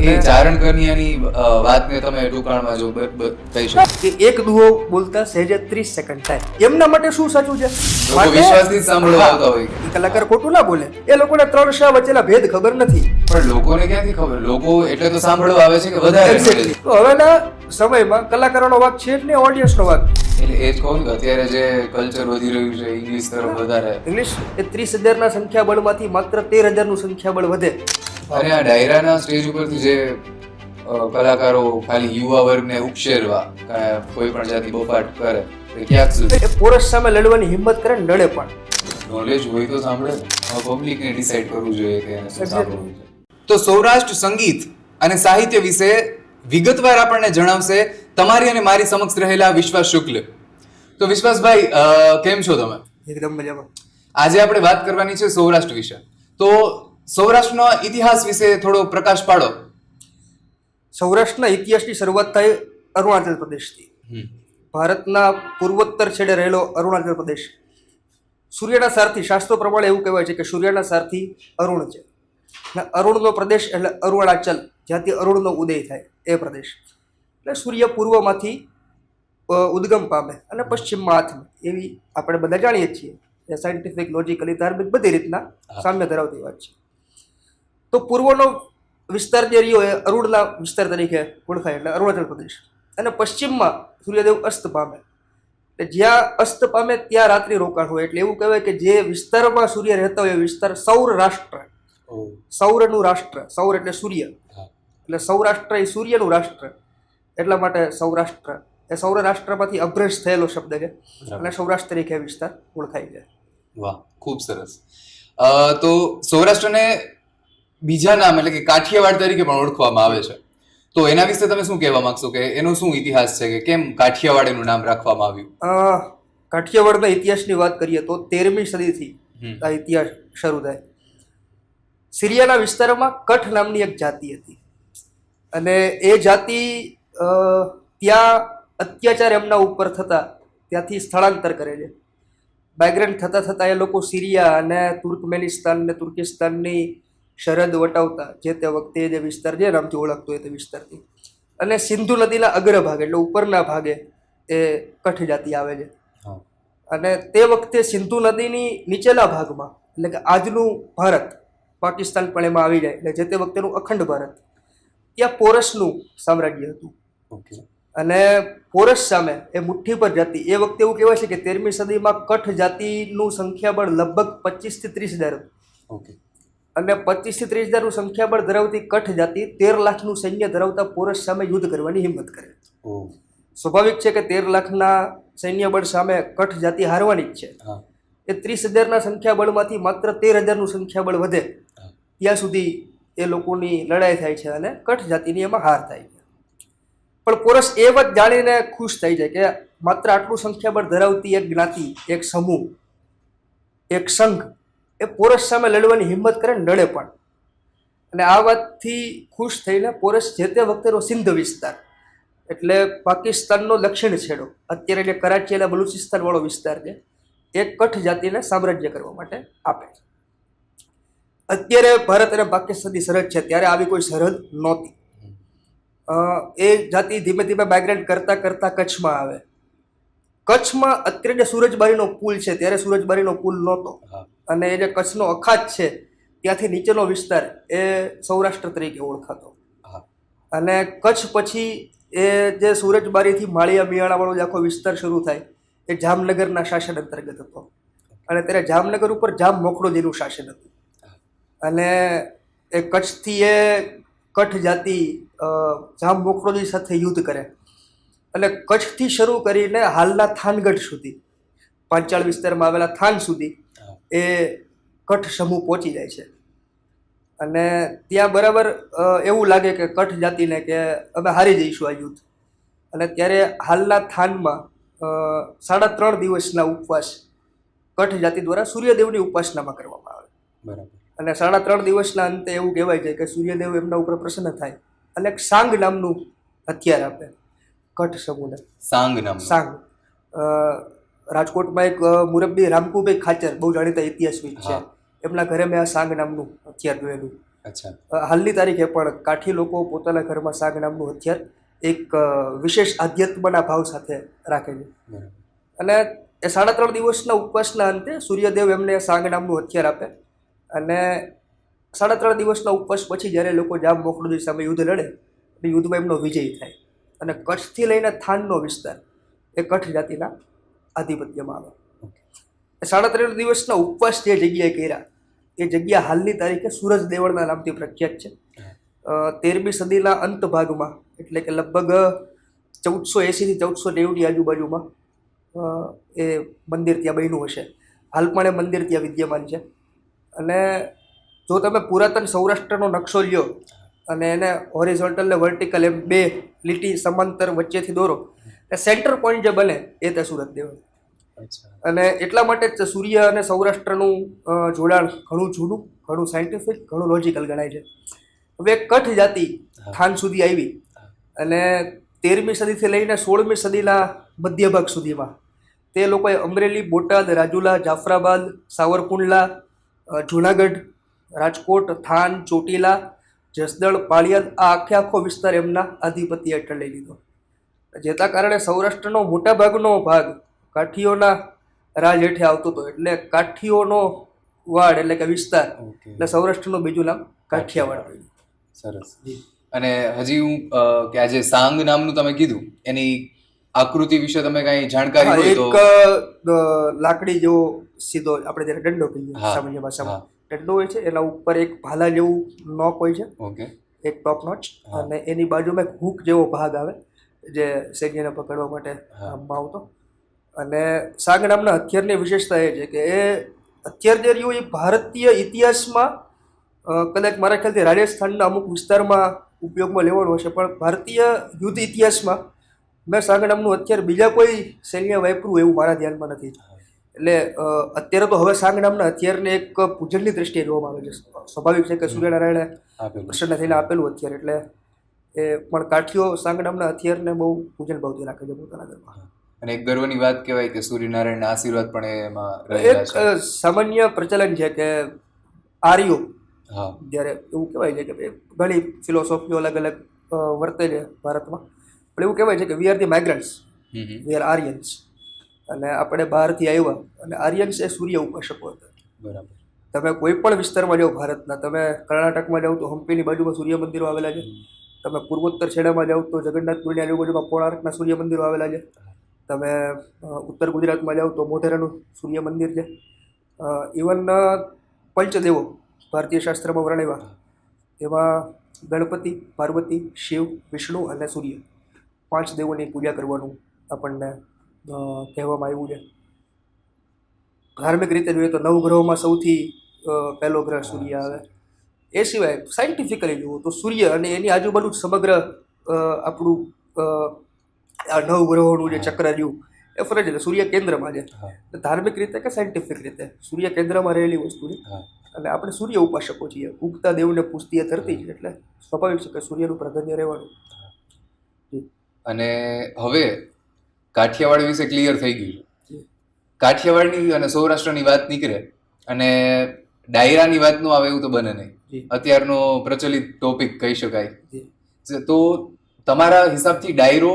એ ચારણ કન્યાની વાતને તમે ટૂંકાણમાં જો કહી શકો કે એક દુહો બોલતા સહેજે 30 સેકન્ડ થાય એમના માટે શું સાચું છે? લોકો વિશ્વાસથી જ સાંભળવા આવતા હોય. એ કલાકાર ખોટું ના બોલે, એ લોકોને ત્રણ શા વચ્ચેના ભેદ ખબર નથી. પણ લોકોને ક્યાંથી ખબર? લોકો એટલે તો સાંભળવા આવે છે કે વધારે knowledge. તો હવેના સમયમાં કલાકારોનો વાંક છે એટલે ઓડિયન્સનો વાંક. એટલે એ જ કહું ને કે અત્યારે જે કલ્ચર વધી રહ્યું છે ઇંગ્લિશ તરફ વધારે, ઇંગ્લિશ એ 30,000 ના સંખ્યાબળમાંથી માત્ર 13,000 નું સંખ્યાબળ વધે. અને આ ડાયરાના સ્ટેજ ઉપરથી જે કલાકારો ખાલી યુવા વર્ગને ઉશ્કેરવા કોઈ પણ જાતિ બોફાટ કરે એ ક્યાંક સુધી એ પોરસ સામે લડવાની હિંમત કરે ને લડે પણ. નોલેજ હોય તો સાંભળે ને. પબ્લિકને ડિસાઈડ કરવું જોઈએ કે એને શું સાંભળવું છે. તો સૌરાષ્ટ્ર સંગીત અને સાહિત્ય વિશે વિગતવાર આપણને જણાવશે તમારી અને મારી સમક્ષ રહેલા વિશ્વાસ શુક્લ. તો વિશ્વાસભાઈ, કેમ છો તમે? એકદમ મજામાં. આજે આપણે વાત કરવાની છે સૌરાષ્ટ્ર વિશે. તો સૌરાષ્ટ્રના ઇતિહાસ વિશે થોડો પ્રકાશ પાડો. સૌરાષ્ટ્રના ઇતિહાસની શરૂઆત થાય અરુણાચલ પ્રદેશથી. ભારતના પૂર્વોત્તર છેડે રહેલો અરુણાચલ પ્રદેશ. સૂર્યના સારથી, શાસ્ત્રો પ્રમાણે એવું કહેવાય છે કે સૂર્યના સારથી અરુણ છે. અને અરુણનો પ્રદેશ એટલે અરુણાચલ, જ્યાંથી અરુણનો ઉદય થાય એ પ્રદેશ. એટલે સૂર્ય પૂર્વમાંથી ઉદ્ગમ પામે અને પશ્ચિમમાં આથમે, એવી આપણે બધા જાણીએ છીએ. એ સાયન્ટિફિક, લોજિકલી, ધાર્મિક બધી રીતના સામ્ય ધરાવતી વાત છે. તો પૂર્વનો વિસ્તાર જે રહ્યો એ અરુણના વિસ્તાર તરીકે ઓળખાય, એટલે અરુણાચલ પ્રદેશ. અને પશ્ચિમમાં સૂર્યદેવ અસ્ત પામે, એટલે જ્યાં અસ્ત પામે ત્યાં રાત્રિ રોકાણ હોય. એટલે એવું કહેવાય કે જે વિસ્તારમાં સૂર્ય રહેતા હોય એ વિસ્તાર સૌર રાષ્ટ્ર, સૌરનું રાષ્ટ્ર. સૌર એટલે સૂર્ય, એટલે સૌરાષ્ટ્ર એ સૂર્યનું રાષ્ટ્ર, એટલા માટે સૌરાષ્ટ્ર એ સૌરાષ્ટ્રમાંથી અભ્રંશ થયેલો શબ્દ છે અને સૌરાષ્ટ્ર તરીકે વિસ્તાર ઓળખાય છે. વાહ, ખૂબ સરસ. તો સૌરાષ્ટ્રને બીજા નામ એટલે કે કાઠિયાવાડ તરીકે પણ ઓળખવામાં આવે છે. તો એના વિશે તમે શું કહેવા માંગશો કે એનો શું ઇતિહાસ છે કે કેમ કાઠિયાવાડ એનું નામ રાખવામાં આવ્યું? કાઠિયાવાડના ઇતિહાસની વાત કરીએ તો 13મી સદીથી આ ઇતિહાસ શરૂ થાય. સિરિયાના વિસ્તારમાં કઠ નામની એક જાતિ હતી અને એ જાતિ ત્યાં અત્યાચાર એમના ઉપર થતા ત્યાંથી સ્થળાંતર કરે છે. માઇગ્રેન્ટ થતાં થતાં એ લોકો સિરિયા અને તુર્કમેનિસ્તાન અને તુર્કિસ્તાનની સરહદ વટાવતા, જે તે વખતે જે વિસ્તાર જે નામથી ઓળખતો હોય તે વિસ્તારથી, અને સિંધુ નદીના અગ્રભાગે એટલે ઉપરના ભાગે એ કઠ જાતિ આવે છે. અને તે વખતે સિંધુ નદીની નીચેના ભાગમાં, એટલે કે આજનું ભારત, પાકિસ્તાન પણ એમાં આવી જાય, એટલે જે તે વખતેનું અખંડ ભારત, ત્યાં પોરસનું સામ્રાજ્ય હતું. અને પોરસ સામે એ મુઠ્ઠી પર જાતિ, એ વખતે એવું કહેવાય છે કે 13મી સદીમાં કઠ જાતિનું સંખ્યાબળ લગભગ 25,000 થી 30,000 હતું. અને 25,000 થી 30,000 નું સંખ્યાબળ ધરાવતી કઠ જાતિ 13 લાખનું સૈન્ય ધરાવતા પોરસ સામે યુદ્ધ કરવાની હિંમત કરે. સ્વાભાવિક છે કે 13 લાખના સૈન્ય બળ સામે કઠ જાતિ હારવાની જ છે. એ 30,000 ના સંખ્યાબળમાંથી માત્ર 13,000 નું સંખ્યાબળ વધે ત્યાં સુધી એ લોકોની લડાઈ થાય છે અને કઠ જાતિની એમાં હાર થાય છે. પણ પોરસ એ વાત જાણીને ખુશ થઈ જાય કે માત્ર આટલું સંખ્યાબળ ધરાવતી એક જ્ઞાતિ, એક સમૂહ, એક સંઘ એ પોરસ સામે લડવાની હિંમત કરે ને લડે પણ. અને આ વાતથી ખુશ થઈને પોરસ જે તે વખતેનો સિંધ વિસ્તાર, એટલે પાકિસ્તાનનો દક્ષિણ છેડો, અત્યારે જે કરાચી અને બલુચિસ્તાન વાળો વિસ્તાર છે, એ કઠ જાતિને સામ્રાજ્ય કરવા માટે આપે છે. અત્યારે ભારત અને પાકિસ્તાનની સરહદ છે, ત્યારે આવી કોઈ સરહદ નહોતી. એ જાતિ ધીમે ધીમે માઇગ્રેટ કરતા કરતા કચ્છમાં આવે. કચ્છમાં અત્યારે જે સુરજબારીનો પુલ છે, ત્યારે સુરજબારીનો પુલ નહોતો, અને એ જે કચ્છનો અખાત છે ત્યાંથી નીચેનો વિસ્તાર એ સૌરાષ્ટ્ર તરીકે ઓળખાતો. અને કચ્છ પછી એ જે સુરજબારીથી માળિયા મિયાણાવાળો જે આખો વિસ્તાર શરૂ થાય એ જામનગરના શાસન અંતર્ગત હતો. અને ત્યારે જામનગર ઉપર જામ મોખડોજીનું શાસન હતું. અને એ કચ્છથી એ કઠ જાતિ જામ મોખડોજી સાથે યુદ્ધ કરે. અને કચ્છથી શરૂ કરીને હાલના થાનગઢ સુધી, પાંચાળ વિસ્તારમાં આવેલા થાન સુધી એ કઠ સમૂહ પહોંચી જાય છે. અને ત્યાં બરાબર એવું લાગે કે કઠ જાતિને કે અમે હારી જઈશું આ યુદ્ધ. અને ત્યારે હાલના થાનમાં 3.5 દિવસના ઉપવાસ કઠ જાતિ દ્વારા સૂર્યદેવની ઉપાસનામાં કરવામાં આવે. અને 3.5 દિવસના અંતે એવું કહેવાય છે કે સૂર્યદેવ એમના ઉપર પ્રસન્ન થાય અને એક સાંગ નામનું હથિયાર આપે કઠ સમૂહને. સાંગ. રાજકોટમાં એક મુરબ્બી રામકુભાઈ ખાચર, બહુ જાણીતા ઇતિહાસવિદ છે, એમના ઘરે મેં આ સાંગ નામનું હથિયાર જોયેલું. અચ્છા. હાલની તારીખે પણ કાઠી લોકો પોતાના ઘરમાં સાગ નામનું હથિયાર એક વિશેષ આધ્યાત્મના ભાવ સાથે રાખે છે. બરાબર. અને એ 3.5 દિવસના ઉપવાસના અંતે સૂર્યદેવ એમને સાંગ નામનું હથિયાર આપે અને 3.5 દિવસના ઉપવાસ પછી જ્યારે લોકો જામ મોખડુજી સામે યુદ્ધ લડે એટલે યુદ્ધમાં એમનો વિજય થાય અને કચ્છથી લઈને થાનનો વિસ્તાર એ કચ્છ જાતિના આધિપત્યમાં આવે. એ 3.5 દિવસના ઉપવાસ જે જગ્યાએ કર્યા એ જગ્યા હાલની તારીખે સૂરજ દેવળના નામથી પ્રખ્યાત છે. 13મી સદીના અંત ભાગમાં એટલે કે લગભગ 1480 થી 1490ની આજુબાજુમાં એ મંદિર ત્યાં બન્યું હશે. હાલ પણ એ મંદિર ત્યાં વિદ્યમાન છે. અને જો તમે પુરાતન સૌરાષ્ટ્રનો નકશો લ્યો અને એને હોરિઝોન્ટલ ને વર્ટિકલ એમ બે લીટી સમાંતર વચ્ચેથી દોરો એ સેન્ટર પોઈન્ટ જે બને એ તે સુરત દેવળ. અચ્છા. અને એટલા માટે જ સૂર્ય અને સૌરાષ્ટ્રનું જોડાણ ઘણું જૂનું, ઘણું સાયન્ટિફિક, ઘણું લોજિકલ ગણાય છે. હવે કચ્છ જાતિ થાન સુધી આવી અને 13મી સદીથી લઈને 16મી સદીના મધ્ય ભાગ સુધીમાં તે લોકોએ અમરેલી, બોટાદ, રાજુલા, જાફરાબાદ, સાવરકુંડલા, જુનાગઢ, રાજકોટ, થાન, ચોટીલા, જસદણ, પાળિયાદ આ આખો વિસ્તાર એમના આધિપત્ય હેઠળ લઈ લીધો. જેના કારણે સૌરાષ્ટ્રનો મોટા ભાગનો ભાગ કાઠીઓના રાજ હેઠે આવતો હતો. એટલે કાઠીઓનો વાડ એટલે કે વિસ્તાર એટલે સૌરાષ્ટ્રનું બીજું નામ કાઠિયાવાડ પડ્યું. સરસ. અને હજી હું કે આજે સાંગ નામનું તમે કીધું એની આકૃતિ વિશે તમે કઈ જાણકારી હોય તો? એક લાકડી જેવો સીધો આપણે જ્યારે દંડો કહીએ સામાન્ય ભાષામાં દંડો હોય છે, એના ઉપર એક ભાલા જેવું નોક હોય છે, ઓકે, એક ટોપ નોચ, અને એની બાજુમાં એક હૂક જેવો ભાગ આવે જે સૈન્યને પકડવા માટે કામમાં આવતો. અને સાંગ નામના હથિયારની વિશેષતા એ છે કે એ હથિયાર જે રહ્યું એ ભારતીય ઇતિહાસમાં કદાચ મારા ખ્યાલથી રાજસ્થાનના અમુક વિસ્તારમાં ઉપયોગમાં લેવાનું હશે, પણ ભારતીય યુદ્ધ ઇતિહાસમાં મેં સાંગ નામનું હથિયાર બીજા કોઈ સૈન્ય વાપર્યું એવું મારા ધ્યાનમાં નથી. એટલે અત્યારે તો હવે સાંગ નામના હથિયારને એક પૂજનની દ્રષ્ટિએ જોવામાં આવે છે. સ્વાભાવિક છે કે સૂર્યનારાયણે પ્રસન્ન થઈને આપેલું હથિયાર, એટલે એ પણ કાઠીઓ સાંગ નામના હથિયારને બહુ પૂજન ભાવથી રાખે છે પોતાના ઘરમાં. અને એક ગર્વની વાત કહેવાય કે સૂર્યનારાયણના આશીર્વાદ પણ એમાં રહેલા છે. એક સામાન્ય પ્રચલન છે કે આર્યો હા, જ્યારે એવું કહેવાય છે કે ઘણી ફિલોસોફીઓ અલગ અલગ વર્તે છે ભારતમાં, પણ એવું કહેવાય છે કે we are the migrants, we are Aryans. અને આપણે બહારથી આવ્યા અને આર્યન્સ એ સૂર્ય ઉપાસકો હતા. બરાબર. તમે કોઈ પણ વિસ્તારમાં જાઓ ભારતના, તમે કર્ણાટકમાં જાઓ તો હમ્પીની બાજુમાં સૂર્ય મંદિરો આવેલા છે, તમે પૂર્વોત્તર છેડામાં જાઓ તો જગન્નાથપુરની આજુબાજુમાં કોણાર્કના સૂર્ય મંદિરો આવેલા છે, તમે ઉત્તર ગુજરાતમાં જાઓ તો મોઢેરાનું સૂર્ય મંદિર છે. ઇવન પંચદેવો ભારતીય શાસ્ત્રમાં વર્ણવ્યા એમાં ગણપતિ, પાર્વતી, શિવ, વિષ્ણુ અને સૂર્ય 5 દેવોની પૂજા કરવાનું આપણને કહેવામાં આવ્યું છે. ધાર્મિક રીતે જોઈએ તો નવગ્રહોમાં સૌથી પહેલો ગ્રહ સૂર્ય આવે. એ સિવાય સાયન્ટિફિકલી જુઓ તો સૂર્ય અને એની આજુબાજુ સમગ્ર આપણું આ નવગ્રહોનું જે ચક્ર રહ્યું એ ફરે છે. સૂર્ય કેન્દ્રમાં છે. ધાર્મિક રીતે કે સાયન્ટિફિક રીતે સૂર્ય કેન્દ્રમાં રહેલી વસ્તુ છે. અને આપણે સૂર્ય ઉપાસકો છીએ. ઉગતા દેવને પૂજતી એ ધરતી છે, એટલે સ્વાભાવિક છે કે સૂર્યનું પ્રાધાન્ય રહેવાનું. અને હવે કાઠિયાવાડ વિશે ક્લિયર થઈ ગયું છે. કાઠિયાવાડની અને સૌરાષ્ટ્રની વાત નીકળે અને ડાયરાની વાત નો આવે એવું તો બને નહીં. અત્યારનો પ્રચલિત ટોપિક કહી શકાય. તો તમારા હિસાબથી ડાયરો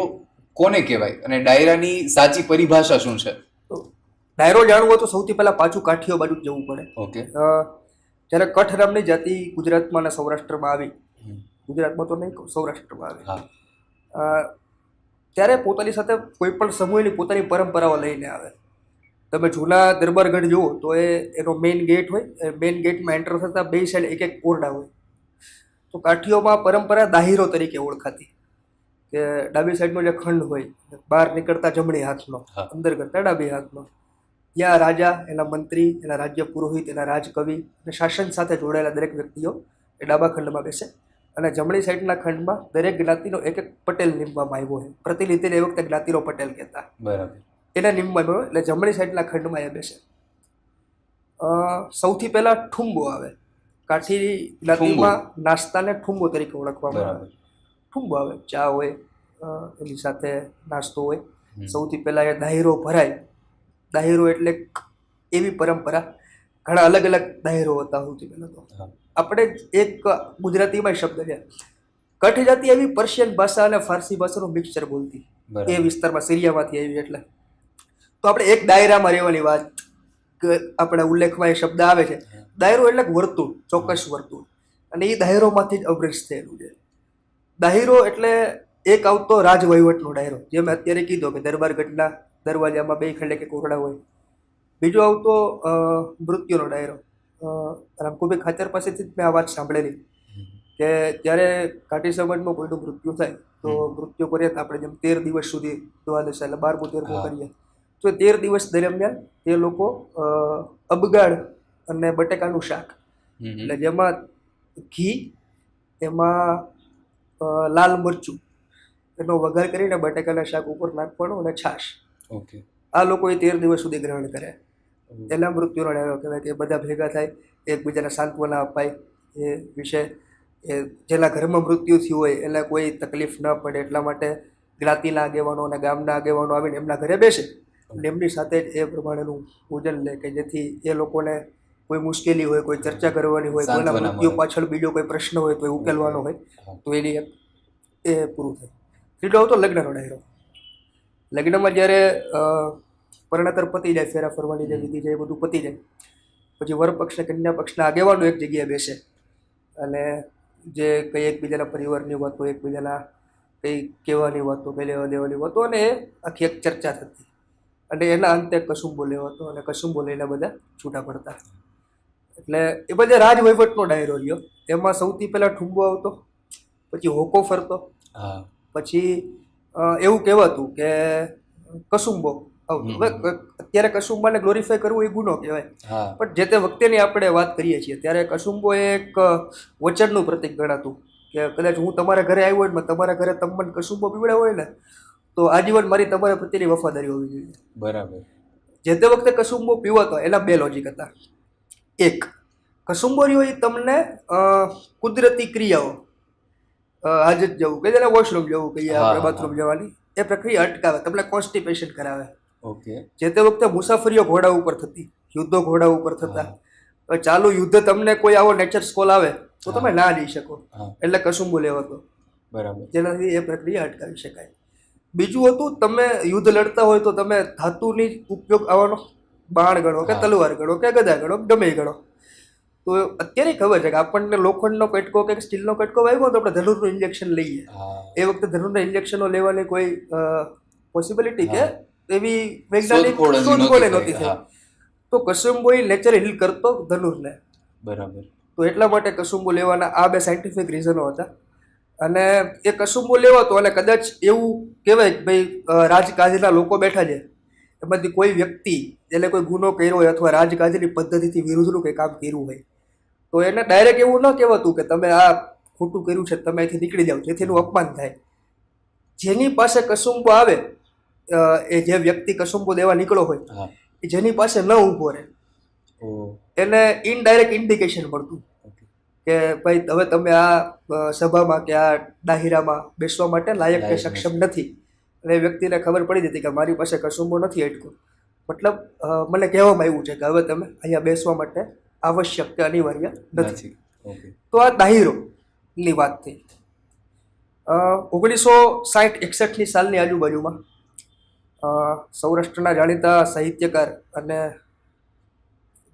કોને કહેવાય અને ડાયરાની સાચી પરિભાષા શું છે? ડાયરો જાણવો તો સૌથી પહેલા પાછું કાઠીઓ બાજુ જ જવું પડે. ઓકે. જ્યારે કઠ નામની જાતિ ગુજરાતમાં અને સૌરાષ્ટ્રમાં આવી, ગુજરાતમાં તો નહીં સૌરાષ્ટ્રમાં આવી, ત્યારે પોતાની સાથે કોઈ પણ સમૂહની પોતાની પરંપરાઓ લઈને આવે. તમે જૂના દરબારગઢ જુઓ તો એનો મેઇન ગેટ હોય, મેઇન ગેટમાં એન્ટર થતાં બે સાઈડ એક એક ઓરડા હોય. તો કાઠીઓમાં પરંપરા દાહીરો તરીકે ઓળખાતી કે ડાબી સાઈડનો જે ખંડ હોય, બહાર નીકળતા જમણી હાથનો, અંદર કરતા ડાબી હાથનો, ત્યાં રાજા, એના મંત્રી, એના રાજ્ય પુરોહિત, એના રાજકવિ અને શાસન સાથે જોડાયેલા દરેક વ્યક્તિઓ એ ડાબા ખંડમાં બેસે. અને જમણી સાઈડના ખંડમાં દરેક જ્ઞાતિનો એક એક પટેલ નીમવામાં આવ્યો હોય. પ્રતિનિધિને એ વખતે જ્ઞાતિનો પટેલ કહેતા. બરાબર. એને નીમવામાં આવ્યો એટલે જમણી સાઈડના ખંડમાં એ બેસે. સૌથી પહેલા ઠુંબો આવે. કાઠી જ્ઞાતિમાં નાસ્તાને ઠુંબો તરીકે ઓળખવામાં આવે. ઠુંબો આવે, ચા હોય, એની સાથે નાસ્તો હોય. સૌથી પહેલા એ દાહીરો ભરાય. દાહીરો એટલે એવી પરંપરા, ઘણા અલગ અલગ દાહીરો હતા સૌથી પહેલા તો. આપણે એક ગુજરાતીમાં શબ્દ છે, કઠ જાતિ એવી પર્શિયન ભાષા અને ફારસી ભાષાનું મિક્સચર બોલતી બરાબર. એ વિસ્તારમાં સિરિયામાંથી આવી. એટલે તો આપણે એક દાયરામાં રહેવાની વાત આપણે ઉલ્લેખમાં એ શબ્દ આવે છે. દાયરો એટલે વર્તુળ, ચોક્કસ વર્તુળ, અને એ દાયરોમાંથી જ અભ્રષ્ટ થયેલું છે. દાયરો એટલે એક આવતો રાજવહીવટનો દાયરો, જે મેં અત્યારે કીધો કે દરબારગઢના દરવાજામાં 2 ખંડે કે કોરડા હોય. બીજો આવતો મૃત્યુનો દાયરો. રામકુભાઈ ખાચર પાસેથી જ મેં આ વાત સાંભળેલી કે જ્યારે ઘાટી સમાજમાં કોઈનું મૃત્યુ થાય તો મૃત્યુ કરીએ તો આપણે જેમ 13 દિવસ સુધી દ્વાદશા એટલે 12મું 13મું કરીએ, તો 13 દિવસ દરમિયાન તે લોકો અબગાડ અને બટેકાનું શાક, એટલે જેમાં ઘી, એમાં લાલ મરચું એનો વઘાર કરીને બટેકાના શાક ઉપર નાખવાનું અને છાશ, ઓકે, આ લોકો એ 13 દિવસ સુધી ગ્રહણ કરે. એના મૃત્યુનો ડાયરો કહેવાય કે બધા ભેગા થાય, એકબીજાને સાંત્વના અપાય એ વિશે, એ જેના ઘરમાં મૃત્યુ થયું હોય એને કોઈ તકલીફ ન પડે એટલા માટે જ્ઞાતિના આગેવાનો અને ગામના આગેવાનો આવીને એમના ઘરે બેસે અને એમની સાથે જ એ પ્રમાણેનું પૂજન લે કે જેથી એ લોકોને કોઈ મુશ્કેલી હોય, કોઈ ચર્ચા કરવાની હોય, કોઈના મૃત્યુ પાછળ બીજો કોઈ પ્રશ્ન હોય તો એ ઉકેલવાનો હોય, તો એની એ પૂરું થાય. ત્રીજો આવતો લગ્નનો ડાયરો. લગ્નમાં જ્યારે પરણતર પતી જાય, ફેરા ફરવાની જે વિધિ છે એ બધું પતી જાય પછી વરપક્ષ ને કન્યા પક્ષના આગેવાનો એક જગ્યાએ બેસે અને જે કંઈ એકબીજાના પરિવારની વાતો, એકબીજાના કંઈ કહેવાની વાતો, કંઈ લેવા દેવાની વાતો, અને એ આખી એક ચર્ચા થતી અને એના અંતે કસુંબો લેવાતો અને કસુંબો લઈને બધા છૂટા પડતા. એટલે એ બધા રાજવહીવટનો ડાયરો રહ્યો. એમાં સૌથી પહેલાં ઠુંબો આવતો, પછી હોકો ફરતો, પછી એવું કહેવાતું કે કસુંબો આવતો. હવે અત્યારે કસુંબાને ગ્લોરીફાય કરવું એ ગુનો કહેવાય, પણ જે તે વખતેની આપણે વાત કરીએ છીએ ત્યારે કસુંબો એક વચનનું પ્રતીક ગણાતું કે કદાચ હું તમારા ઘરે આવ્યો હોય ને તમારા ઘરે તમે મને કસુંબો પીવડાવ્યો હોય ને તો આજીવન મારી તમારા પ્રત્યેની વફાદારી હોવી જોઈએ. બરાબર. જે તે વખતે કસુંબો પીવાતો એના 2 લોજિક હતા. એક, કસુંબો રહ્યો એ તમને કુદરતી ક્રિયાઓ, હાજત જવું કે જેને વોશરૂમ જવું કહીએ આપણે, બાથરૂમ જવાની એ પ્રક્રિયા અટકાવે, તમને કોન્સ્ટિપેશન કરાવે. ઓકે. જે તે વખતે મુસાફરીઓ ઘોડા ઉપર થતી, યુદ્ધો ઘોડા ઉપર થતા. ચાલુ યુદ્ધ તમને કોઈ આવો નેચર સ્કોલ આવે તો તમે ના જઈ શકો, એટલે કસુંબો લેવાતો. બરાબર. જેનાથી એ પ્રક્રિયા અટકાવી શકાય. બીજું હતું, તમે યુદ્ધ લડતા હોય તો તમે ધાતુની ઉપયોગ આવવાનો, બાણ ગણો કે તલવાર ગણો કે ગદા ગણો, ગમે ગણો. તો અત્યારે ખબર છે કે આપણને લોખંડનો કટકો કે સ્ટીલનો કટકો વાગ્યો તો આપણે ધનુરનું ઇન્જેક્શન લઈએ. એ વખતે ધનુરના ઇન્જેક્શનો લેવાની કોઈ પોસિબિલિટી કે એવી વૈજ્ઞાનિક શોધખોળ નહોતી થઈ. તો કસુંબો એ નેચર હીલ કરતો ધનુરને. બરાબર. તો એટલા માટે કસુંબો લેવાના આ 2 સાયન્ટિફિક રીઝનો હતા. અને એ કસુંબો લેવાતો અને કદાચ એવું કહેવાય કે ભાઈ રાજકાજના લોકો બેઠા છે, એમાંથી કોઈ વ્યક્તિ એને કોઈ ગુનો કર્યો હોય અથવા રાજકાજની પદ્ધતિથી વિરુદ્ધનું કંઈ કામ કર્યું હોય તો એને ડાયરેક્ટ એવું ન કહેવાતું કે તમે આ ખોટું કર્યું છે, તમે અહીંથી નીકળી જાઓ, જેથી એનું અપમાન થાય. જેની પાસે કસુંબો આવે, એ જે વ્યક્તિ કસુંબો દેવા નીકળો હોય એ જેની પાસે ન ઊભો રહે એને ઇનડાયરેક્ટ ઇન્ડિકેશન મળતું કે ભાઈ હવે તમે આ સભામાં કે આ દાહિરામાં બેસવા માટે લાયક કે સક્ષમ નથી. અને એ વ્યક્તિને ખબર પડી જતી કે મારી પાસે કસુંબો નથી અટકો, મતલબ મને કહેવામાં આવ્યું છે કે હવે તમે અહીંયા બેસવા માટે આવશ્યક કે અનિવાર્ય નથી. તો આ દાહિરોની વાત થઈ. 1960-61ની સાલની આજુબાજુમાં સૌરાષ્ટ્રના જાણીતા સાહિત્યકાર અને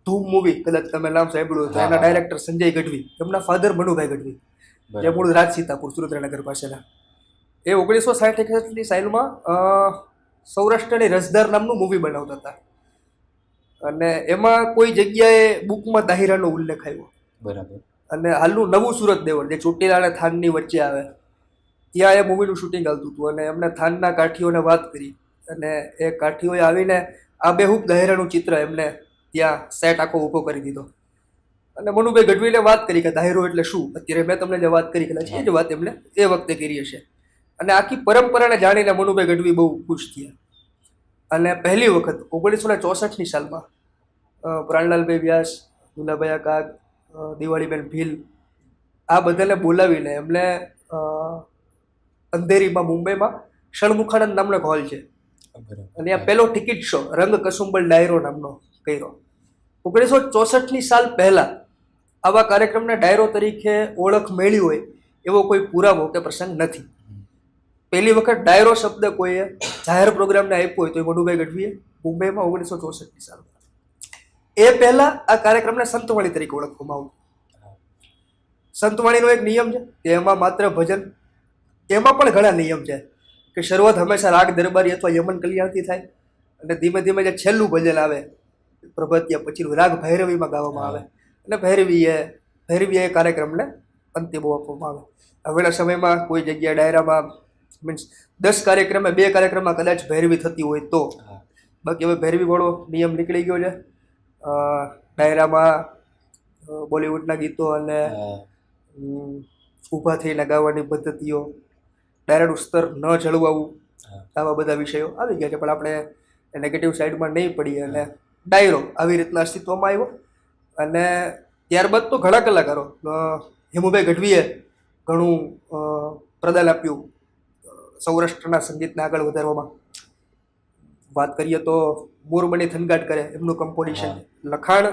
ધૂમ મૂવી કદાચ તમે નામ સાંભળ્યું તો એના ડાયરેક્ટર સંજય ગઢવી, એમના ફાધર મનુભાઈ ગઢવી, જે મૂળ રાજસીતાપુર સુરેન્દ્રનગર પાસેના, એ 1960-61ની સાલમાં સૌરાષ્ટ્રની રસદાર નામનું મૂવી બનાવતા હતા. અને એમાં કોઈ જગ્યાએ બુકમાં દાહિરાનો ઉલ્લેખ આવ્યો. બરાબર. અને હાલનું નવું સુરત દેવળ જે ચોટીલા અને થાનની વચ્ચે આવે ત્યાં એ મૂવીનું શૂટિંગ આવતું હતું અને એમને થાનના કાઠીઓને વાત કરી અને એ કાઠીઓએ આવીને આબેહૂબ દાહિરાનું ચિત્ર એમને ત્યાં સેટ આખો ઊભો કરી દીધો. અને મનુભાઈ ગઢવીને વાત કરી કે દાહિરો એટલે શું. અત્યારે મેં તમને જે વાત કરી કદાચ એ જ વાત એમને એ વખતે કરી હશે. અને આખી પરંપરાને જાણીને મનુભાઈ ગઢવી બહુ ખુશ થયા. અને પહેલી વખત 1964ની સાલમાં પ્રાણલાલભાઈ વ્યાસ, દુલાભાઈ કાગ, દિવાળીબેન ભીલ આ બધાને બોલાવીને એમને અંધેરીમાં મુંબઈમાં ષણમુખાનંદ નામનો એક હોલ છે અને આ પહેલો ટિકિટ શો રંગ કસુંબલ ડાયરો નામનો કર્યો. 1964ની સાલ પહેલા આવા કાર્યક્રમને ડાયરો તરીકે ઓળખ મેળવી હોય એવો કોઈ પુરાવો કે પ્રસંગ નથી. પહેલી વખત ડાયરો શબ્દ કોઈએ જાહેર પ્રોગ્રામને આપ્યો હોય તો એ મનુભાઈ ગઢવીએ મુંબઈમાં 1964 સાલમાં. એ પહેલા આ કાર્યક્રમને સંતવાણી તરીકે ઓળખવામાં આવતું. સંતવાણીનો એક નિયમ છે કે એમાં માત્ર ભજન, એમાં પણ ઘણા નિયમ છે કે શરૂઆત હંમેશા રાગ દરબારી અથવા યમન કલ્યાણથી થાય અને ધીમે ધીમે જે છેલ્લું ભજન આવે પ્રભાતિયા પછી રાગ ભૈરવીમાં ગાવામાં આવે અને ભૈરવીએ એ કાર્યક્રમને અંતિમો આપવામાં આવે. હવેના સમયમાં કોઈ જગ્યાએ ડાયરામાં મીન્સ 10 કાર્યક્રમે 2 કાર્યક્રમમાં કદાચ ભૈરવી થતી હોય તો, બાકી હવે ભૈરવી વાળો નિયમ નીકળી ગયો છે. ડાયરામાં બોલિવૂડના ગીતો અને ઊભા થઈને ગાવાની પદ્ધતિઓ, ડાયરાનું સ્તર ન જળવાવું, આવા બધા વિષયો આવી ગયા છે. પણ આપણે નેગેટિવ સાઈડમાં નહીં પડીએ અને ડાયરો આવી રીતના અસ્તિત્વમાં આવ્યો. અને ત્યારબાદ તો ઘણા કલાકારો, હેમુભાઈ ગઢવીએ ઘણું પ્રદાન આપ્યું સૌરાષ્ટ્રના સંગીતને આગળ વધારવામાં. વાત કરીએ તો મોરબણી થનગાટ કરે એમનું કમ્પોઝિશન, લખાણ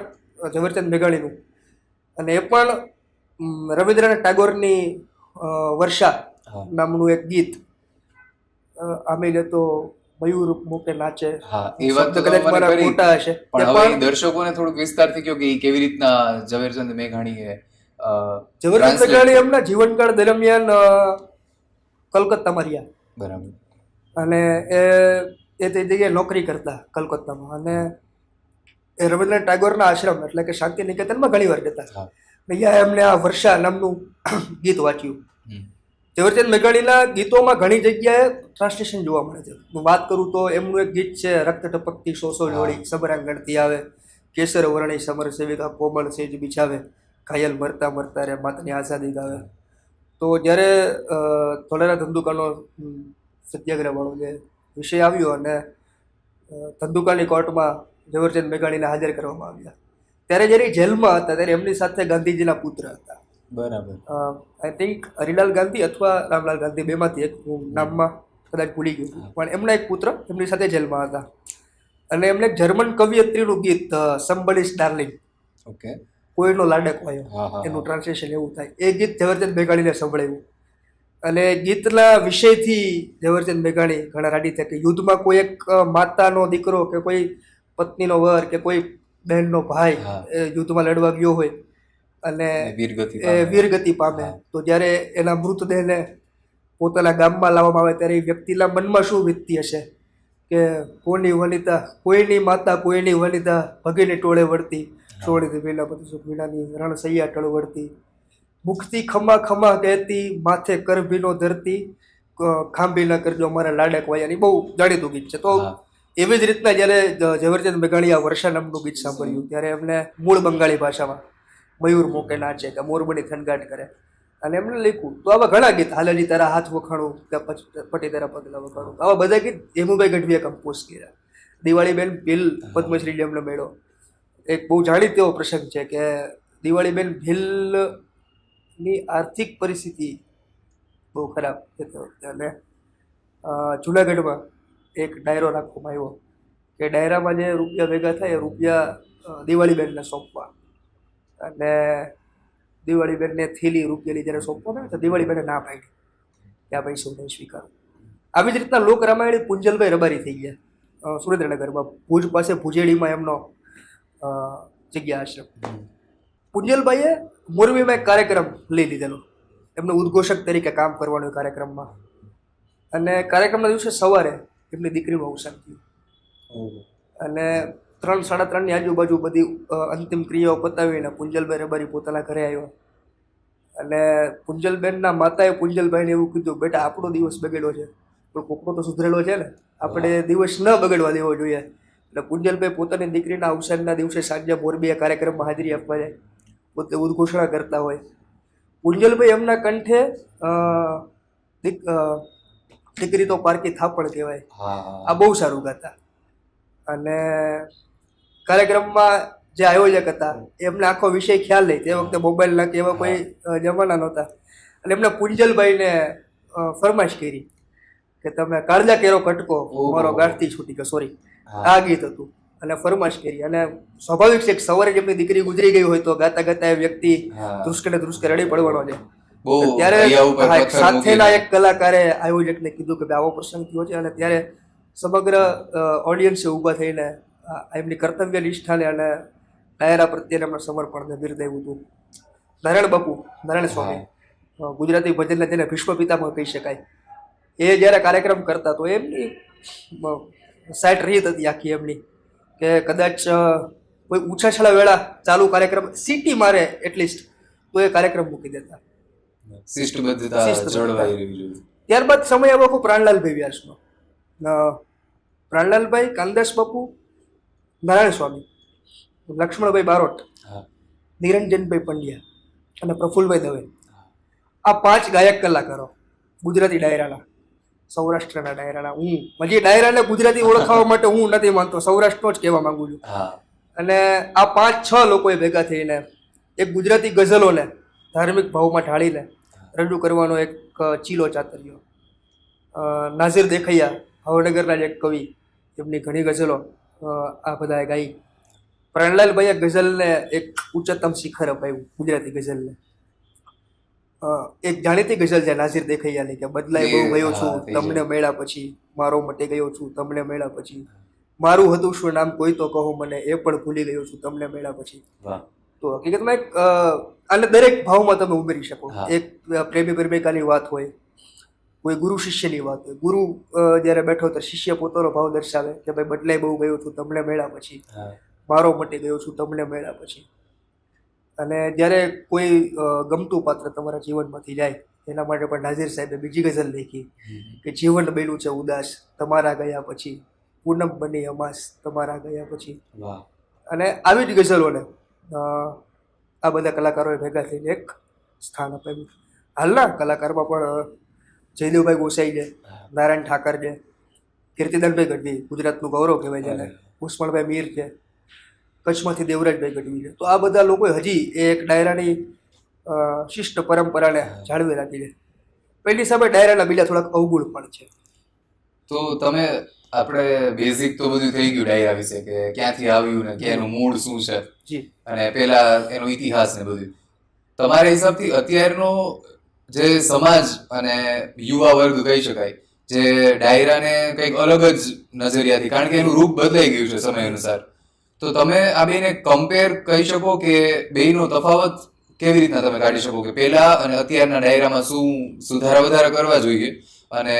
ઝવેરચંદ મેઘાણીનું, અને એ પણ રવિન્દ્રનાથ ટાગોરની વર્ષા નામનું એક ગીત. આમે તો મયુર મૂકે નાચે, એ વાત તો કદાચ મારા ખોટા હશે, પણ હવે દર્શકોને થોડુંક વિસ્તારથી કહો કે એ કેવી રીતના ઝવેરચંદ મેઘાણીએ ઝવેરચંદ મેઘાણી એમના જીવનકાળ દરમિયાન કલકત્તામાં રહ્યા. બરાબર. અને એ તે જગ્યાએ નોકરી કરતા કલકત્તામાં, અને એ રવિન્દ્રનાથ ટાગોરના આશ્રમ એટલે કે શાંતિ નિકેતનમાં ઘણી વાર જતા. અહીંયા એમને આ વર્ષા નામનું ગીત વાંચ્યું. ઝવેરચંદ મેઘાણીના ગીતોમાં ઘણી જગ્યાએ ટ્રાન્સલેશન જોવા મળે છે. હું વાત કરું તો એમનું એક ગીત છે રક્ત ટપકતી સોસો જોડી સમરાંગણથી આવે, કેસર વર્ણી સમર સેવિકા કોમળ સેજ બિછાવે, ઘાયલ મરતા મરતા રે માતની આઝાદી ગાવે. તો જ્યારે ધોલેરા ધંધુકાનો સત્યાગ્રહ વાળો જે વિષય આવ્યો અને ધંધુકાની કોર્ટમાં ઝવેરચંદ મેઘાણીને હાજર કરવામાં આવ્યા, ત્યારે જ્યારે જેલમાં હતા ત્યારે એમની સાથે ગાંધીજીના પુત્ર હતા. બરાબર. આઈ થિંક હરિલાલ ગાંધી અથવા રામલાલ ગાંધી, બેમાંથી એક, હું નામમાં કદાચ ભૂલી ગયું, પણ એમના એક પુત્ર એમની સાથે જેલમાં હતા. અને એમને એક જર્મન કવિયત્રીનું ગીત સમબડીસ ડાર્લિંગ, ઓકે, કોઈનો લાડક વાયો, એનું ટ્રાન્સલેશન એવું થાય. એ ગીત ઝવેરચંદ મેઘાણીને સંભળાવ્યું. અને ગીતના વિષયથી ઝવેરચંદ મેઘાણી ઘણા રાડી થયા કે યુદ્ધમાં કોઈ એક માતાનો દીકરો કે કોઈ પત્નીનો વર કે કોઈ બહેનનો ભાઈ યુદ્ધમાં લડવા ગયો હોય અને એ વીરગતિ પામે, તો જ્યારે એના મૃતદેહને પોતાના ગામમાં લાવવામાં આવે ત્યારે એ વ્યક્તિના મનમાં શું વીતતી હશે કે કોની વનિતા, કોઈની માતા કોઈની વનિતા, ભગીની ટોળે વળતી, સોળીથી વીણા પછી વીણાની રણસૈયા ટળ વળતી, મુખથી ખમા ખમા કહેતી, માથે કરભીનો ધરતી, ખાંભી ન કરજો અમારા લાડક વાયાની. બહુ જાણીતું ગીત છે. તો એવી જ રીતના જ્યારે ઝવેરચંદ મેઘાણી આ વર્ષા નામનું ગીત સાંભળ્યું ત્યારે એમને મૂળ બંગાળી ભાષામાં મયુર મૂકે નાચે કે મોરબણી થનગાટ કરે અને એમને લખ્યું. તો આવા ઘણા ગીત, હાલેજી તારા હાથ વખાણું કે પટી તારા પગલા વખાણું, આવા બધા ગીત હેમુભાઈ ગઢવીએ કમ્પોઝ કર્યા. દિવાળીબેન ભીલ પદ્મશ્રી જેમનો મેળો એક બહુ જાણીતો પ્રસંગ છે કે દિવાળીબેન ભીલની આર્થિક પરિસ્થિતિ બહુ ખરાબ હતી અને જુનાગઢમાં એક ડાયરો રાખવામાં આવ્યો કે ડાયરામાં જે રૂપિયા ભેગા થાય એ રૂપિયા દિવાળીબેનને સોંપવા. અને દિવાળીબેનને થેલી રૂપિયાની જ્યારે સોંપવામાં આવે તો દિવાળીબેને ના પાડી કે આ પૈસો નહીં સ્વીકારો. આવી જ રીતના લોક રામાયણી પુંજલભાઈ રબારી થઈ ગયા સુરેન્દ્રનગરમાં, ભુજ પાસે ભુજેડીમાં એમનો જગ્યા આશ્રમ. પુંજલભાઈએ મોરબીમાં એક કાર્યક્રમ લઈ લીધેલો એમને ઉદ્ઘોષક તરીકે કામ કરવાનો કાર્યક્રમમાં. અને કાર્યક્રમના દિવસે સવારે એમની દીકરીનું અવસાન થયું અને 3-3:30 ની આજુબાજુ બધી અંતિમ ક્રિયાઓ પતાવીને પુંજલભાઈ રબારી પોતાના ઘરે આવ્યો. અને પુંજલબેનના માતાએ પુંજલભાઈને એવું કીધું, બેટા આપણો દિવસ બગડ્યો છે પણ કોકનો તો સુધરેલો છે ને, આપણે દિવસ ન બગડવા દેવો જોઈએ. એટલે પુંજલભાઈ પોતાની દીકરીના અવસાનના દિવસે સાંજે મોરબી કાર્યક્રમમાં હાજરી આપવા જાય, પોતે ઉદ્ઘોષણા કરતા હોય. પુંજલભાઈ એમના કંઠે દીકરી તો પારકી થાપણ કહેવાય, આ બહુ સારું ગાતા. અને કાર્યક્રમમાં જે આયોજક હતા એમને આખો વિષય ખ્યાલ નહીં, તે વખતે મોબાઈલના કે એવા કોઈ જમાના નહોતા. અને એમને પુંજલભાઈને ફરમાઈશ કરી કે તમે કાળજા કેરો કટકો મારો ગાંઠથી છૂટી ગયો, સોરી આ ગીત હતું. અને ફરમાશ કરી. અને સ્વાભાવિક છે કે સવારે જેમની દીકરી ગુજરી ગઈ હોય તો ગાતા ગાતા એ વ્યક્તિ હા. ધ્રુસકે રડી પડવાનો છે. બહુ ત્યારે હૈયા ઉપર હા, એક પથ્થર સાથેના મૂકીને. એક કલાકારે આયોજકને કીધું કે ભાઈ આવો પ્રસંગ થયો છે, અને ત્યારે સમગ્ર ઓડિયન્સે ઊભા થઈને એમની કર્તવ્ય નિષ્ઠાને અને ડાયરા પ્રત્યેના એમના સમર્પણને બિરદાવ્યું હતું. નારાયણ બાપુ, નારાયણ સ્વામી, ગુજરાતી ભજનના જેને ભીષ્મ પિતામહ કહી શકાય, એ જ્યારે કાર્યક્રમ કરતા તો એમની સાઈટ રીત હતી આખી એમની કે કદાચ કોઈ ઊંચાછળા વેળા ચાલુ કાર્યક્રમ સીટી મારે એટલીસ્ટ તો એ કાર્યક્રમ મૂકી દેતા. શિસ્તબદ્ધતા શિસ્તબદ્ધતા. જળવાઈ રહેવી જોઈએ. ત્યારબાદ સમય આવ્યો આખો પ્રાણલાલભાઈ વ્યાસનો. પ્રાણલાલભાઈ, કાનદાસ બાપુ, નારાયણ સ્વામી, લક્ષ્મણભાઈ બારોટ, હા. નિરંજનભાઈ પંડ્યા અને પ્રફુલ્લભાઈ દવે, આ 5 ગાયક કલાકારો ગુજરાતી ડાયરાના, સૌરાષ્ટ્રના ડાયરાના. હું હજી ડાયરાને ગુજરાતી ઓળખાવા માટે હું નથી માનતો, સૌરાષ્ટ્રનો જ કહેવા માંગુ છું. હા. અને આ 5-6 લોકોએ ભેગા થઈને એક ગુજરાતી ગઝલોને ધાર્મિક ભાવમાં ઢાળીને રજૂ કરવાનો એક ચીલો ચાતર્યો. નાઝીર દેખૈયા, ભાવનગરના જ એક કવિ, એમની ઘણી ગઝલો આ બધાએ ગાઈ. પ્રાણલાલભાઈએ ગઝલને એક ઉચ્ચતમ શિખર અપાવ્યું, ગુજરાતી ગઝલને. એક જાણીતી ગઝલ છે નાઝીર દેખૈયાની કે બદલાઈ બહુ ગયો છું તમને મળ્યા પછી, મારો મટી ગયો છું તમને મળ્યા પછી, મારું હતું શું નામ કોઈ તો કહો મને, એ પણ ભૂલી ગયો છું તમને મળ્યા પછી. વાહ. તો હકીકતમાં એક આને દરેક ભાવમાં તમે ઉમેરી શકો. હા. એક પ્રેમી પ્રેમિકાની વાત હોય, કોઈ ગુરુ શિષ્યની વાત હોય. ગુરુ જ્યારે બેઠો તો શિષ્ય પોતાનો ભાવ દર્શાવે કે ભાઈ બદલાઈ બહુ ગયો છું તમને મળ્યા પછી, હા. મારો મટી ગયો છું તમને મળ્યા પછી. અને જ્યારે કોઈ ગમતું પાત્ર તમારા જીવનમાંથી જાય એના માટે પણ નાઝીર સાહેબે બીજી ગઝલ લખી કે જીવન બન્યું છે ઉદાસ તમારા ગયા પછી, પૂનમ બની અમાસ તમારા ગયા પછી. વાહ. અને આવી જ ગઝલોને આ બધા કલાકારોએ ભેગા થઈને એક સ્થાન અપાવ્યું. હાલના કલાકારમાં પણ જયદેવભાઈ ગોસાઈ છે, નારાયણ ઠાકર છે, કીર્તિદાનભાઈ ગઢવી, ગુજરાતનું ગૌરવ કહેવાય છે, ઉસ્માનભાઈ મીર છે, કચ્છમાંથી દેવરાજભાઈ ગઢવી છે. તો આ બધા લોકોએ હજી એક ડાયરાની શિષ્ટ પરંપરાને જાળવી રાખી છે. પહેલી સામે ડાયરાના બીજા થોડાક અવગુણ પણ છે. તો તમે આપણે બેઝિક તો બધું થઈ ગયું ડાયરા વિશે કે ક્યાંથી આવ્યું ને કે એનું મૂળ શું છે જી. અને પેલા એનો ઇતિહાસ ને બધું. તમારા હિસાબથી અત્યારનો જે સમાજ અને યુવા વર્ગ કહી શકાય જે ડાયરાને કંઈક અલગ જ નજરિયાથી, કારણ કે એનું રૂપ બદલાઈ ગયું છે સમય અનુસાર, તો તમે આ બેને કમ્પેર કહી શકો કે બેયનો તફાવત કેવી રીતના તમે કાઢી શકો કે પહેલા અને અત્યારના ડાયરામાં શું સુધારા વધારા કરવા જોઈએ અને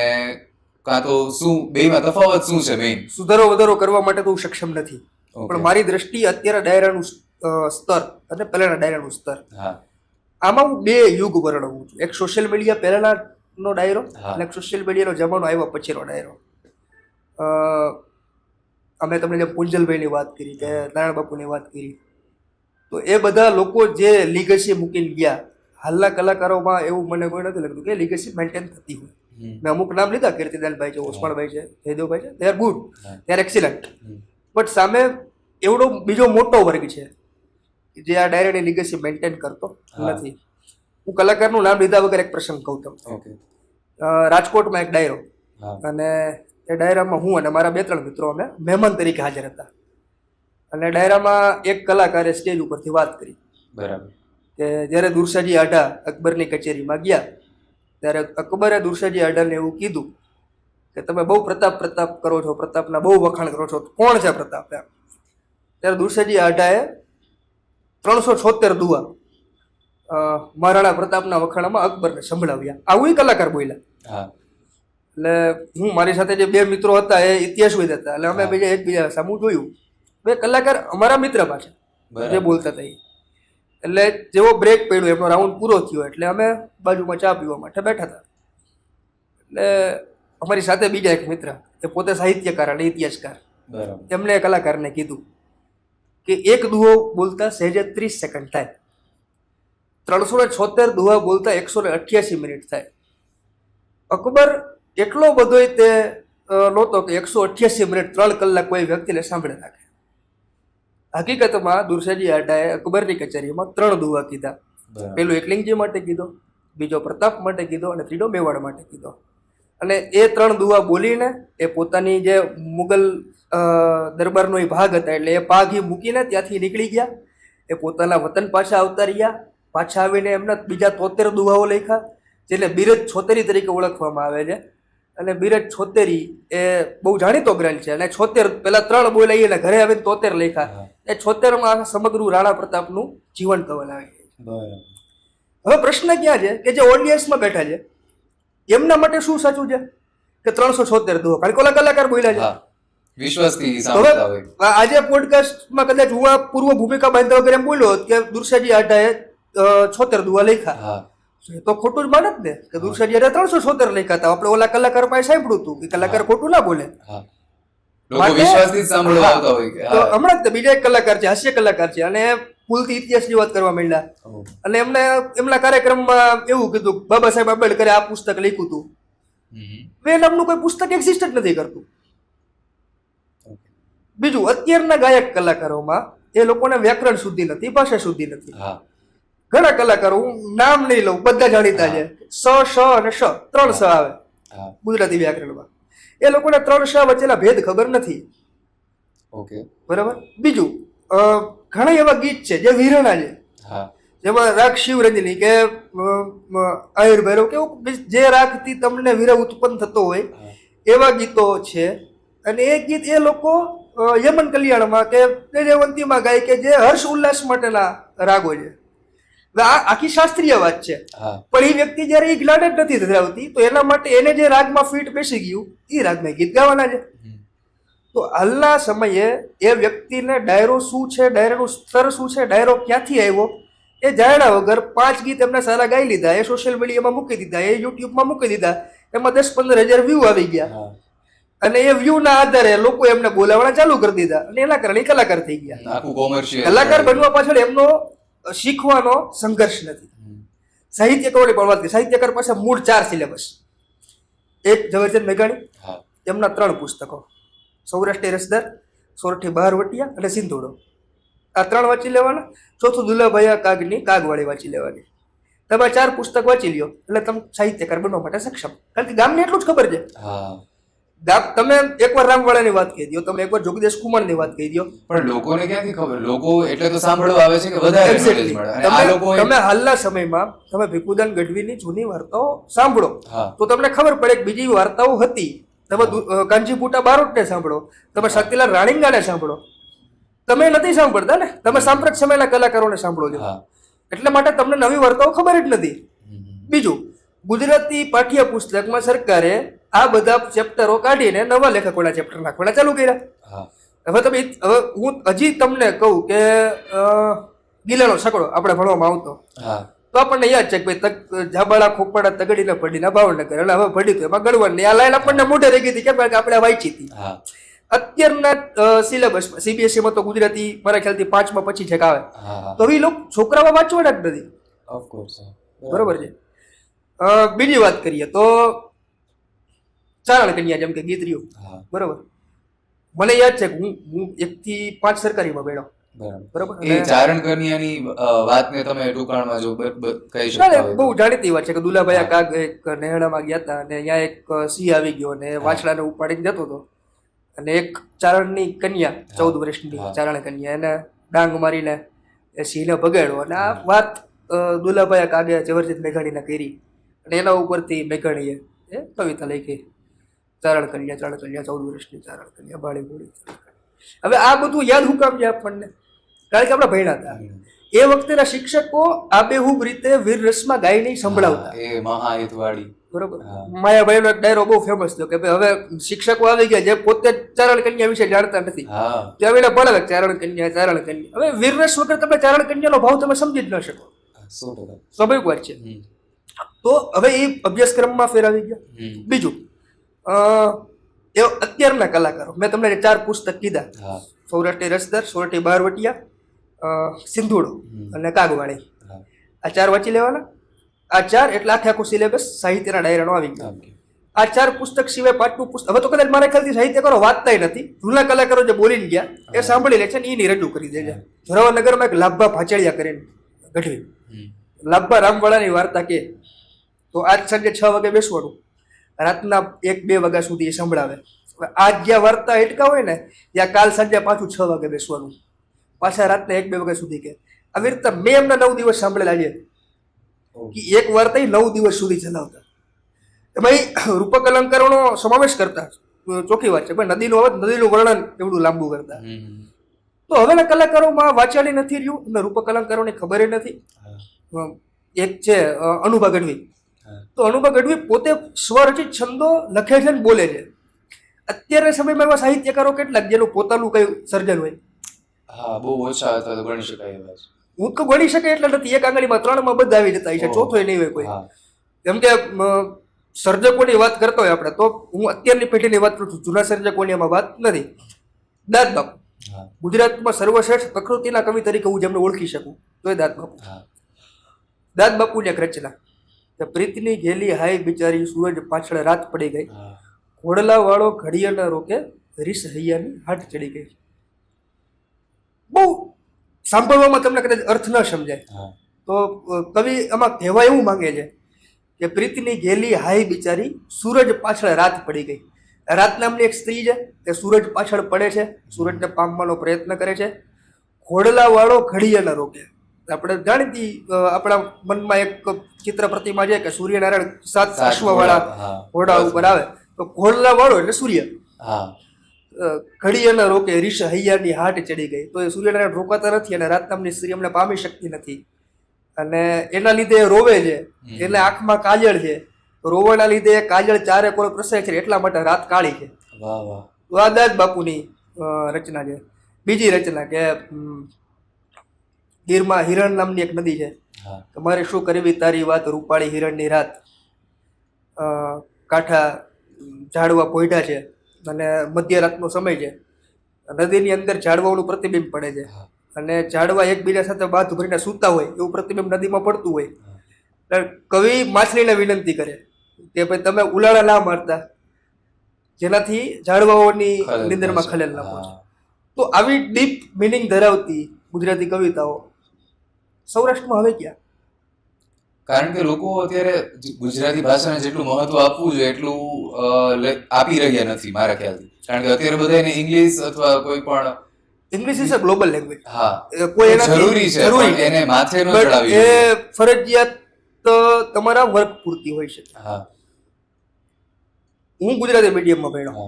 કાં તો શું બેયમાં તફાવત શું છે મેઇન? સુધારો વધારો કરવા માટે તો હું સક્ષમ નથી, પણ મારી દ્રષ્ટિએ અત્યારે ડાયરાનું સ્તર અને પહેલાના ડાયરાનું સ્તર, હા. આમાં હું 2 યુગ વર્ણવું છું. એક સોશિયલ મીડિયા પહેલાનો ડાયરો હા. અને એક સોશિયલ મીડિયાનો જમાનો આવ્યો પછીનો ડાયરો. અમે તમને જે પુંજલભાઈની વાત કરી કે નારાયણ બાપુની વાત કરી, તો એ બધા લોકો જે લીગસી મૂકીને ગયા, હાલના કલાકારોમાં એવું મને કોઈ નથી લાગતું કે લીગસી મેન્ટેન થતી હોય. મેં અમુક નામ લીધા, કીર્તિદાનભાઈ છે, ઉસ્માનભાઈ છે, જયદેવભાઈ છે, they are good, they are excellent. But સામે એવડો બીજો મોટો વર્ગ છે જે આ ડાયરાની લીગસી મેન્ટેન કરતો નથી. હું કલાકારનું નામ લીધા વગર એક પ્રસંગ કહું તમને. ઓકે. રાજકોટમાં એક ડાયરો, હા. અને એ ડાયરામાં હું અને મારા 2-3 મિત્રો અમે મહેમાન તરીકે હાજર હતા. અને ડાયરામાં એક કલાકારે સ્ટેજ ઉપરથી વાત કરી બરાબર. કે જ્યારે દુરસાજી આઢા અકબરની કચેરીમાં ગયા ત્યારે અકબરે દુરસાજી આઢાને એવું કીધું કે તમે બહુ પ્રતાપ કરો છો, પ્રતાપના બહુ વખાણ કરો છો, કોણ છે પ્રતાપ એમ. ત્યારે દુરસાજી આઢાએ 376 દુઆ મહારાણા પ્રતાપના વખાણમાં અકબરને સંભળાવ્યા. આવું કલાકાર બોલ્યા. હા. એટલે હું મારી સાથે જે 2 મિત્રો હતા એ ઇતિહાસવિદ હતા, એટલે અમે બીજા એકબીજા સામું જોયું. 2 કલાકાર અમારા મિત્ર પાસે જે બોલતા હતા. એટલે જેવો બ્રેક પડ્યો, એમનો રાઉન્ડ પૂરો થયો એટલે અમે બાજુમાં ચા પીવા માટે બેઠા હતા. એટલે અમારી સાથે બીજા એક મિત્ર, એ પોતે સાહિત્યકાર અને ઇતિહાસકાર, બરાબર. એમને કલાકારને કીધું કે એક દુહો બોલતા સહેજે 30 સેકન્ડ થાય, 376 દુહા બોલતા 188 મિનિટ થાય. અકબર એટલો બધો તે નહોતો કે 188 મિનિટ 3 કલાક કોઈ વ્યક્તિને સાંભળે રાખે. હકીકતમાં દુરસાજી આઢાએ અકબરની કચેરીમાં 3 દુહા કીધા. પેલું એકલિંગજી માટે કીધો, બીજો પ્રતાપ માટે કીધો અને ત્રીજો મેવાડ માટે કીધો. અને એ 3 દુહા બોલીને એ પોતાની જે મુગલ દરબારનો એ ભાગ હતા, એટલે એ ભાગ એ મૂકીને ત્યાંથી નીકળી ગયા. એ પોતાના વતન પાછા આવતા રહ્યા. પાછા આવીને એમના બીજા 73 દુહાઓ લખ્યા, જેને બિરજ છોતેરી તરીકે ઓળખવામાં આવે છે. અને બિરજ છોતેરી એ બહુ જાણીતો ગ્રંથ છે. અને 76 પેલા 3 બોલાઈ અને ઘરે આવીને 73 લખ્યા. એ 76માં સમગ્ર રાણા પ્રતાપનું જીવન કવન આવે છે. હવે પ્રશ્ન ક્યાં છે કે જે ઓડિયન્સમાં બેઠા છે એમના માટે શું સાચું છે કે 376 દુહો, કારણ કે ઓલા કલાકાર બોલ્યા છે. વિશ્વાસથી હવે સાંભળતા હોય. આજે પોડકાસ્ટમાં કદાચ હું આ પૂર્વ ભૂમિકા બાંધવા વગર એમ બોલ્યો હોત કે દુરસાજી આટાએ 76 દુહા લખ્યા, હા એ તો ખોટું જ માનત ને કે દુરસાજી આટાએ 376 લખ્યા હતા. આપણે ઓલા કલાકાર પાસે સાંભળ્યું હતું કે કલાકાર ખોટું ના બોલે. હા લોકો વિશ્વાસથી જ સાંભળવા આવતા હોય કે તો હમણાં જ બીજા એક કલાકાર છે, હાસ્ય કલાકાર છે, અને ભૂલથી ઇતિહાસની વાત કરવા માંડ્યા. અને એમને એમના કાર્યક્રમમાં એવું કીધું બાબા સાહેબ આંબેડકરે આ પુસ્તક લખ્યું હતું. એ નામનું કોઈ પુસ્તક એક્ઝિસ્ટ જ નથી કરતું. બીજું, અત્યારના ગાયક કલાકારોમાં એ લોકોને વ્યાકરણ શુદ્ધિ નથી, ભાષા શુદ્ધિ નથી. ઘણા કલાકારો, હું નામ નહીં લઉં, બધા જાણીતા છે, સ, શ અને શ 3 સ આવે ગુજરાતી વ્યાકરણમાં. એ લોકોને 3 શ વચ્ચેના ભેદ ખબર નથી. ઓકે, બરાબર. બીજું, ઘણા એવા ગીત છે જે વિરણા છે, જેમાં રાગ શિવરંજની કે આયુર ભૈરવ કે જે રાગથી તમને વિરહ ઉત્પન્ન થતો હોય એવા ગીતો છે. અને એ ગીત એ લોકો યમન કલ્યાણમાં કે જયવંતીમાં ગાય કે જે હર્ષ ઉલ્લાસ માટેના રાગો છે. આ આખી શાસ્ત્રીય વાત છે. પણ એ વ્યક્તિ જયારે એ જ્ઞાન જ નથી ધરાવતી તો એના માટે એને જે રાગમાં ફીટ બેસી ગયું એ રાગમાં ગીત ગાવાના છે. તો હાલના સમયે એ વ્યક્તિને ડાયરો શું છે, ડાયરાનું સ્તર શું છે, ડાયરો ક્યાંથી આવ્યો એ જાણ્યા વગર 5 ગીત એમને સારા ગાઈ લીધા, એ સોશિયલ મીડિયામાં મૂકી દીધા, એ યુટ્યુબમાં મૂકી દીધા, એમાં 10-15 હજાર વ્યૂ આવી ગયા. અને એ વ્યૂ ના આધારે લોકો એમને બોલાવવાના ચાલુ કરી દીધા અને એના કારણે કલાકાર થઈ ગયા. કલાકાર બનવા પાછળ એમનો શીખવાનો સંઘર્ષ નથી. સાહિત્યકારોની પણ વાત કરીએ, સાહિત્યકાર પાસે મૂળ 4 સિલેબસ. એક ઝવેરચંદ મેઘાણી, એમના 3 પુસ્તકો, સૌરાષ્ટ્રી રસદાર, સોરઠી બહારવટિયા અને સિંધુડો. આ 3 વાંચી લેવાના. ચોથું દુલાભાઈ કાગની કાગવાળી વાંચી લેવાની. તમે 4 પુસ્તક વાંચી લ્યો એટલે તમે સાહિત્યકાર બનવા માટે સક્ષમ. કારણ કે ગામને એટલું જ ખબર છે. તમે એકવાર રામવાળાની વાત કહી દો, તમે એકવાર જોગદેશ કુમારની વાત કહી દો, પણ લોકોને ક્યાંથી ખબર? લોકો એટલે તો સાંભળવા આવે છે કે વધારે નોલેજ મળે. અને આ લોકો તમે હાલના સમયમાં તમે ભીખુદાન ગઢવીની જૂની વાર્તાઓ સાંભળો તો તમને ખબર પડે કે બીજી વાર્તાઓ હતી. તમે કાંજીપુટા બારોટને સાંભળો, તમે શક્તિલાલ રાણીંગાને સાંભળો, તમે નથી સાંભળતા ને, તમે સાંપ્રત સમયના કલાકારોને સાંભળો છો. એટલે માટે તમને નવી વાર્તાઓ ખબર જ નથી. બીજું, ગુજરાતી પાઠ્ય પુસ્તકમાં સરકારે આ બધા ચેપ્ટરો કાઢીને નવા લેખકોના ચેપ્ટર નાખવાના ચાલુ કર્યા. હવે હું હજી તમને કહું કે ગિલાનો સકડો આપણે ભણવામાં આવતો તો આપણને યાદ છે કે ભાઈ જાબાળા ખોપાડા તગડીને પડીના ભાવનગર, અને હવે પડી તો એમાં ગળવાની આ લાઈન આપણને મોઢે રહી ગઈ હતી કેમ કે આપણે વાંચી હતી. અત્યારના સિલેબસમાં સીબીએસઈમાં તો ગુજરાતી મારા ખ્યાલથી 5માં પછી છેક આવે, તો હવે લોકો છોકરાઓ વાંચવાના જ નથી. બરોબર છે. બીજી વાત કરીએ તો ચારણ કન્યા, જેમ કે ગીત રહ્યું, બરોબર, મને યાદ છે કે હું 1 થી 5 સરકારીમાં બેઠો. બરોબર. એ ચારણ કન્યાની વાતને તમે ટૂંકાણમાં જો કહી શકો? બહુ જાણીતી વાત છે કે દુલાભાઈ કાગ એક નેહડામાં ગયા હતા અને ત્યાં એક સિંહ આવી ગયો અને વાછડાને ઉપાડીને જતો હતો, અને એક ચારણની કન્યા 14 વર્ષની ચારણ કન્યા એને ડાંગ મારીને એ સિંહને ભગાડ્યો. અને આ વાત દુલાભાઈ કાગે ઝવેરચંદ મેઘાણીને કરી અને એના ઉપરથી મેઘાણીએ એ કવિતા લખી, ચારણ કન્યા 14 વર્ષની ચારણ કન્યા બાળી બોળી. હવે આ બધું યાદ હું કામ છે આપણને? કારણ કે આપણે ભણ્યા હતા. એ વખતેના શિક્ષકો આબેહૂબ રીતે વીર રસમાં ગાઈને સંભળાવતા. એ મહાહિતવાળી. બરોબર. માયાભાઈનો એક ડાયરો બહુ ફેમસ થયો કે ભાઈ હવે શિક્ષકો આવી ગયા જે પોતે ચારણ કન્યા વિશે જાણતા નથી, તે હવે ભણાવે ચારણ કન્યા, ચારણ કન્યા. હવે વીર રસ વગર તમે ચારણ કન્યાનો ભાવ તમે સમજી જ ન શકો. સ્વાભાવિક વાત છે. તો હવે એ અભ્યાસક્રમમાં ફેરવી ગયા. બીજું, એ અત્યારના કલાકારો, મેં તમને 4 પુસ્તક કીધા, સૌરાષ્ટ્રી રસદાર, સોરઠી બહારવટિયા, સિંધુડો અને કાગવાળી. આ 4 વાંચી લેવાના. આ 4 એટલે આખું સિલેબસ સાહિત્યના ડાયરાનો આવી ગયો. આ 4 પુસ્તક સિવાય 5મું પુસ્તક હવે તો કદાચ મારા ખ્યાલથી સાહિત્યકારો વાંચતા નથી. જૂના કલાકારો જે બોલીને ગયા એ સાંભળી લે છે ને એની રજૂ કરી દે છે. જોરાવરનગરમાં એક લાભા ભાચડિયા કરીને ગઢવી, લાભા રામવાળાની વાર્તા કે તો આજ સાંજે 6 વાગે બેસવાનું, રાતના 1-2 વાગ્યા સુધી એ સંભળાવે. આજ જ્યાં વાર્તા અટકા હોય ને ત્યાં કાલ સાંજે પાછું 6 વાગે બેસવાનું, પાછા રાતના 1-2 વાગ્યા સુધી કે આવી રીતે મેં એમના 9 દિવસ સાંભળેલા છે કે એક વાર્તા 9 દિવસ સુધી ચલાવતા. એમાં રૂપક અલંકારોનો સમાવેશ કરતા, ચોખ્ખી વાત છે ભાઈ. નદીનું વર્ણન એવડું લાંબુ કરતા. તો હવેના કલાકારોમાં વાચાળી નથી રહ્યું અને રૂપક અલંકારોની ખબર નથી. એક છે અનુભા ગઢવી. તો અનુભા ગઢવી પોતે સ્વરચિત છંદો લખે છે ને બોલે છે. અત્યારના સમયમાં એવા સાહિત્યકારો કેટલાક જેનું પોતાનું કઈ સર્જન હોય? હા, બહુ ઓછા હતા તો ગણી શકાય એવા છે. હું તો ગણી શકે એટલે નથી. એક આંગળીમાં 3માં બધા આવી જતા છે, ચોથો નહીં હોય કોઈ. કેમ કે સર્જકોની વાત કરતો હોય આપણે, તો હું અત્યારની પેઢીની વાત કરું છું, જૂના સર્જકોની એમાં વાત નથી. દાદ બાપુ ગુજરાતમાં સર્વશ્રેષ્ઠ પ્રકૃતિના કવિ તરીકે હું જેમને ઓળખી શકું તો એ દાદ બાપુ. દાદ બાપુની એક રચના, પ્રીતની ઘેલી હાય બિચારી, સૂરજ પાછળ રાત પડી ગઈ, ઘોડલા વાળો ઘડિયા ન રોકે, રીસ હૈયાની હાટ ચડી ગઈ. બહુ સાંભળવામાં તમને કદાચ અર્થ ન સમજાય, તો કવિ આમાં કહેવા એવું માંગે છે કે પ્રીતની ઘેલી હાય બિચારી, સૂરજ પાછળ રાત પડી ગઈ. રાત નામની એક સ્ત્રી છે, તે સૂરજ પાછળ પડે છે, સૂરજને પામવાનો પ્રયત્ન કરે છે. ઘોડલા વાળો ઘડિયા ન રોકે. આપણે જાણીતી આપણા મનમાં એક ચિત્ર પ્રતિમા છે કે સૂર્યનારાયણ 7 અશ્વવાળા ઘોડા ઉપર આવે, તો ઘોડલા વાળો એટલે સૂર્ય. ઘડિયા ન રોકે, રીસ હૈયાની હાટ ચડી ગઈ. તો એ સૂર્યનારાયણ રોકાતા નથી અને રાત નામની સ્ત્રી અમને પામી શકતી નથી, અને એના લીધે એ રોવે છે. એને આંખમાં કાજળ છે, રોવાના લીધે કાજળ ચારે કોઈ પ્રસરે છે, એટલા માટે રાત કાળી છે. તો આ દાદ બાપુની રચના છે. બીજી રચના કે ગીરમાં હિરણ નામની એક નદી છે, તમારે શું કરવી તારી વાત, રૂપાળી હિરણની રાત. કાંઠા ઝાડવા પોઢ્યા છે અને મધ્યરાતનો સમય છે. નદીની અંદર ઝાડવાઓનું પ્રતિબિંબ પડે છે અને ઝાડવા એકબીજા સાથે બાથ ભરીને સૂતા હોય એવું પ્રતિબિંબ નદીમાં પડતું હોય. કવિ માછલીને વિનંતી કરે કે ભાઈ તમે ઉલાળા ના મારતા, જેનાથી ઝાડવાઓની નિંદરમાં ખલેલ ના પહોંચે. તો આવી ડીપ મિનિંગ ધરાવતી ગુજરાતી કવિતાઓ સૌરાષ્ટ્રમાં હવે ક્યાં? કારણ કે લોકો અત્યારે ગુજરાતી ભાષાને જેટલું મહત્વ આપવું જોઈએ એટલું આપી રહ્યા નથી મારા ખ્યાલથી. કારણ કે અત્યારે બધાને ઇંગ્લિશ અથવા કોઈ પણ English is a global language. હા, કોઈ એનાથી જરૂરી છે, પણ એને માથે ન ચડાવવી એ જોઈએ. ફરજિયાત તમારા વર્ક પૂરતી હોય છે. હા, હું ગુજરાતી મીડિયમમાં ભણ્યો,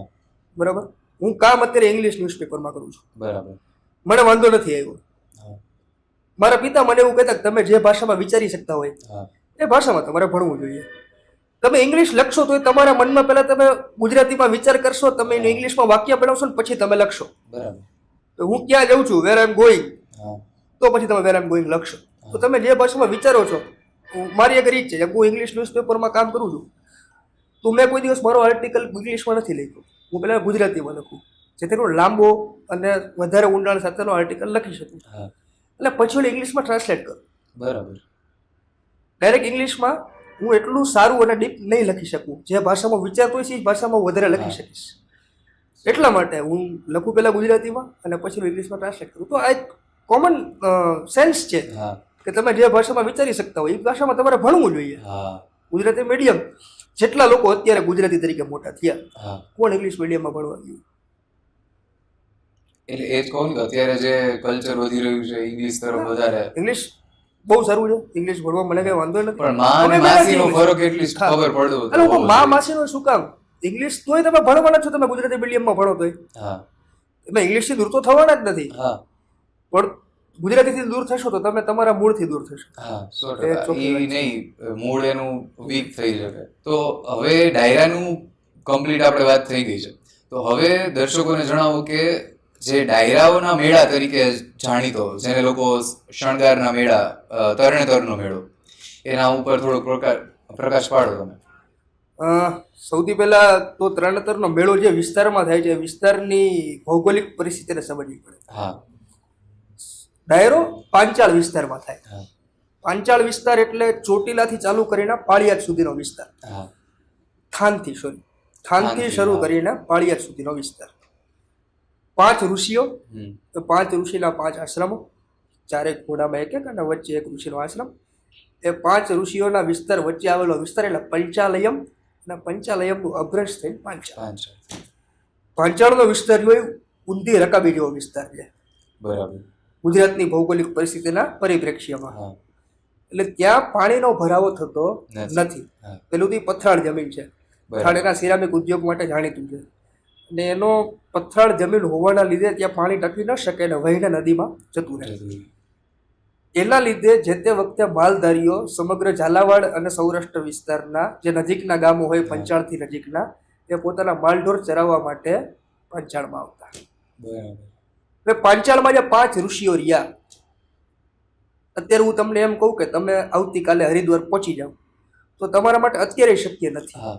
બરાબર. હું કામ અત્યારે ઇંગ્લિશ ન્યૂઝપેપરમાં કરું છું, બરાબર. મને વાંધો નથી આવ્યો. મારા પિતા મને એવું કહેતા કે તમે જે ભાષામાં વિચારી શકતા હોય એ ભાષામાં તમારે ભણવું જોઈએ. તમે ઇંગ્લિશ લખશો તો તમારા મનમાં પહેલા તમે ગુજરાતીમાં વિચાર કરશો, તમે એને ઇંગ્લિશમાં વાક્ય બનાવશો ને પછી તમે લખશો. બરાબર. તો હું ક્યાં જાઉં છું, વેર આઈ એમ ગોઈંગ, તો પછી તમે વેર આઈ એમ ગોઈંગ લખશો. તો તમે જે ભાષામાં વિચારો છો, મારી એક રીત છે કે હું ઇંગ્લિશ ન્યૂઝપેપરમાં કામ કરું છું, તો મેં કોઈ દિવસ મારો આર્ટિકલ ઇંગ્લિશમાં નથી લખ્યો. હું પહેલાં ગુજરાતીમાં લખું, જેથી હું લાંબો અને વધારે ઊંડાણ સાથેનો આર્ટિકલ લખી શકું. એટલે પછી ઇંગ્લિશમાં ટ્રાન્સલેટ કરું. બરાબર. ડાયરેક્ટ ઇંગ્લિશમાં હું એટલું સારું અને ડીપ નહીં લખી શકું. જે ભાષામાં વિચારતો હોય છે એ ભાષામાં વધારે લખી શકીશ. એટલા માટે હું લખું પહેલાં ગુજરાતીમાં અને પછી ઇંગ્લિશમાં ટ્રાન્સલેટ કરું. તો આ એક કોમન સેન્સ છે કે તમે જે ભાષામાં વિચારી શકતા હોય એ ભાષામાં તમારે ભણવું જોઈએ. ગુજરાતી મીડિયમ જેટલા લોકો અત્યારે ગુજરાતી તરીકે મોટા થયા, કોણ ઇંગ્લિશ મીડિયમમાં ભણવા ગયું? એટલે એ જ કહું કે અત્યારે જે કલ્ચર વધી રહ્યું છે ઇંગ્લિશ તરફ વધારે. ઇંગ્લિશ બહુ સારું છે, ઇંગ્લિશ ભણવા મને કઈ વાંધો નથી, પણ માં અને માસીનો ફરક એટલી ખબર પડતો. એટલે માં માસીનો શું કામ? ઇંગ્લિશ તોય તમે ભણવાના છો, તમે ગુજરાતી મીડિયમમાં ભણો તોય. તમે ઇંગ્લિશથી દૂર તો થવાના જ નથી, પણ ગુજરાતીથી દૂર થશો તો તમે તમારા મૂળથી દૂર થશો. મૂળ એનું વીક થઈ શકે. તો હવે ડાયરાનું કમ્પ્લીટ આપણે વાત થઈ ગઈ છે, તો હવે દર્શકોને જણાવો કે જે ડાયરાઓના મેળા તરીકે જાણીતો, જેને લોકો શણગારના મેળા, તરણેતરનો મેળો, એના ઉપર થોડો પ્રકાશ પાડો તમે. સૌથી પહેલા તો તરણેતરનો મેળો જે વિસ્તારમાં થાય છે, વિસ્તારની ભૌગોલિક પરિસ્થિતિને સમજવી પડે. ડાયરો પાંચાળ વિસ્તારમાં થાય. પાંચાળ વિસ્તાર એટલે ચોટીલાથી ચાલુ કરીને પાળિયાદ સુધીનો વિસ્તાર. થાનથી શરૂ કરીને પાળિયાદ સુધીનો વિસ્તાર. 5 ઋષિઓ, 5 ઋષિના 5 આશ્રમો, 4 ઘોડામાં એક અને વચ્ચે એક ઋષિનો આશ્રમ. એ 5 ઋષિઓના વિસ્તાર વચ્ચે આવેલો વિસ્તાર એટલે પંચાલયમ, અને પંચાલયમનું અભ્રંશ થઈને પાંચાળ. પાંચાળનો વિસ્તાર હોય ઊંધી રકાબી જેવો વિસ્તાર છે બરાબર. ગુજરાતની ભૌગોલિક પરિસ્થિતિના પરિપ્રેક્ષ્યમાં. હા. એટલે ત્યાં પાણીનો ભરાવો થતો નથી. નથી. હા. પેલું તો પથરાળ જમીન છે. પથરાળ એના સિરામિક ઉદ્યોગ માટે જાણીતું છે અને એનો પથરાળ જમીન હોવાના લીધે ત્યાં પાણી ટકી ન શકે અને વહીને નદીમાં જતું રહે. એના લીધે જે તે વખતે માલધારીઓ સમગ્ર ઝાલાવાડ અને સૌરાષ્ટ્ર વિસ્તારના જે નજીકના ગામો હોય પંચાળથી નજીકના એ પોતાના માલઢોર ચરાવવા માટે પાંચાળમાં આવતા. બરાબર. હવે પાંચાળમાં જે 5 ઋષિઓ રહ્યા, અત્યારે હું તમને એમ કહું કે તમે આવતીકાલે હરિદ્વાર પહોંચી જાઓ તો તમારા માટે અત્યારે શક્ય નથી. હા.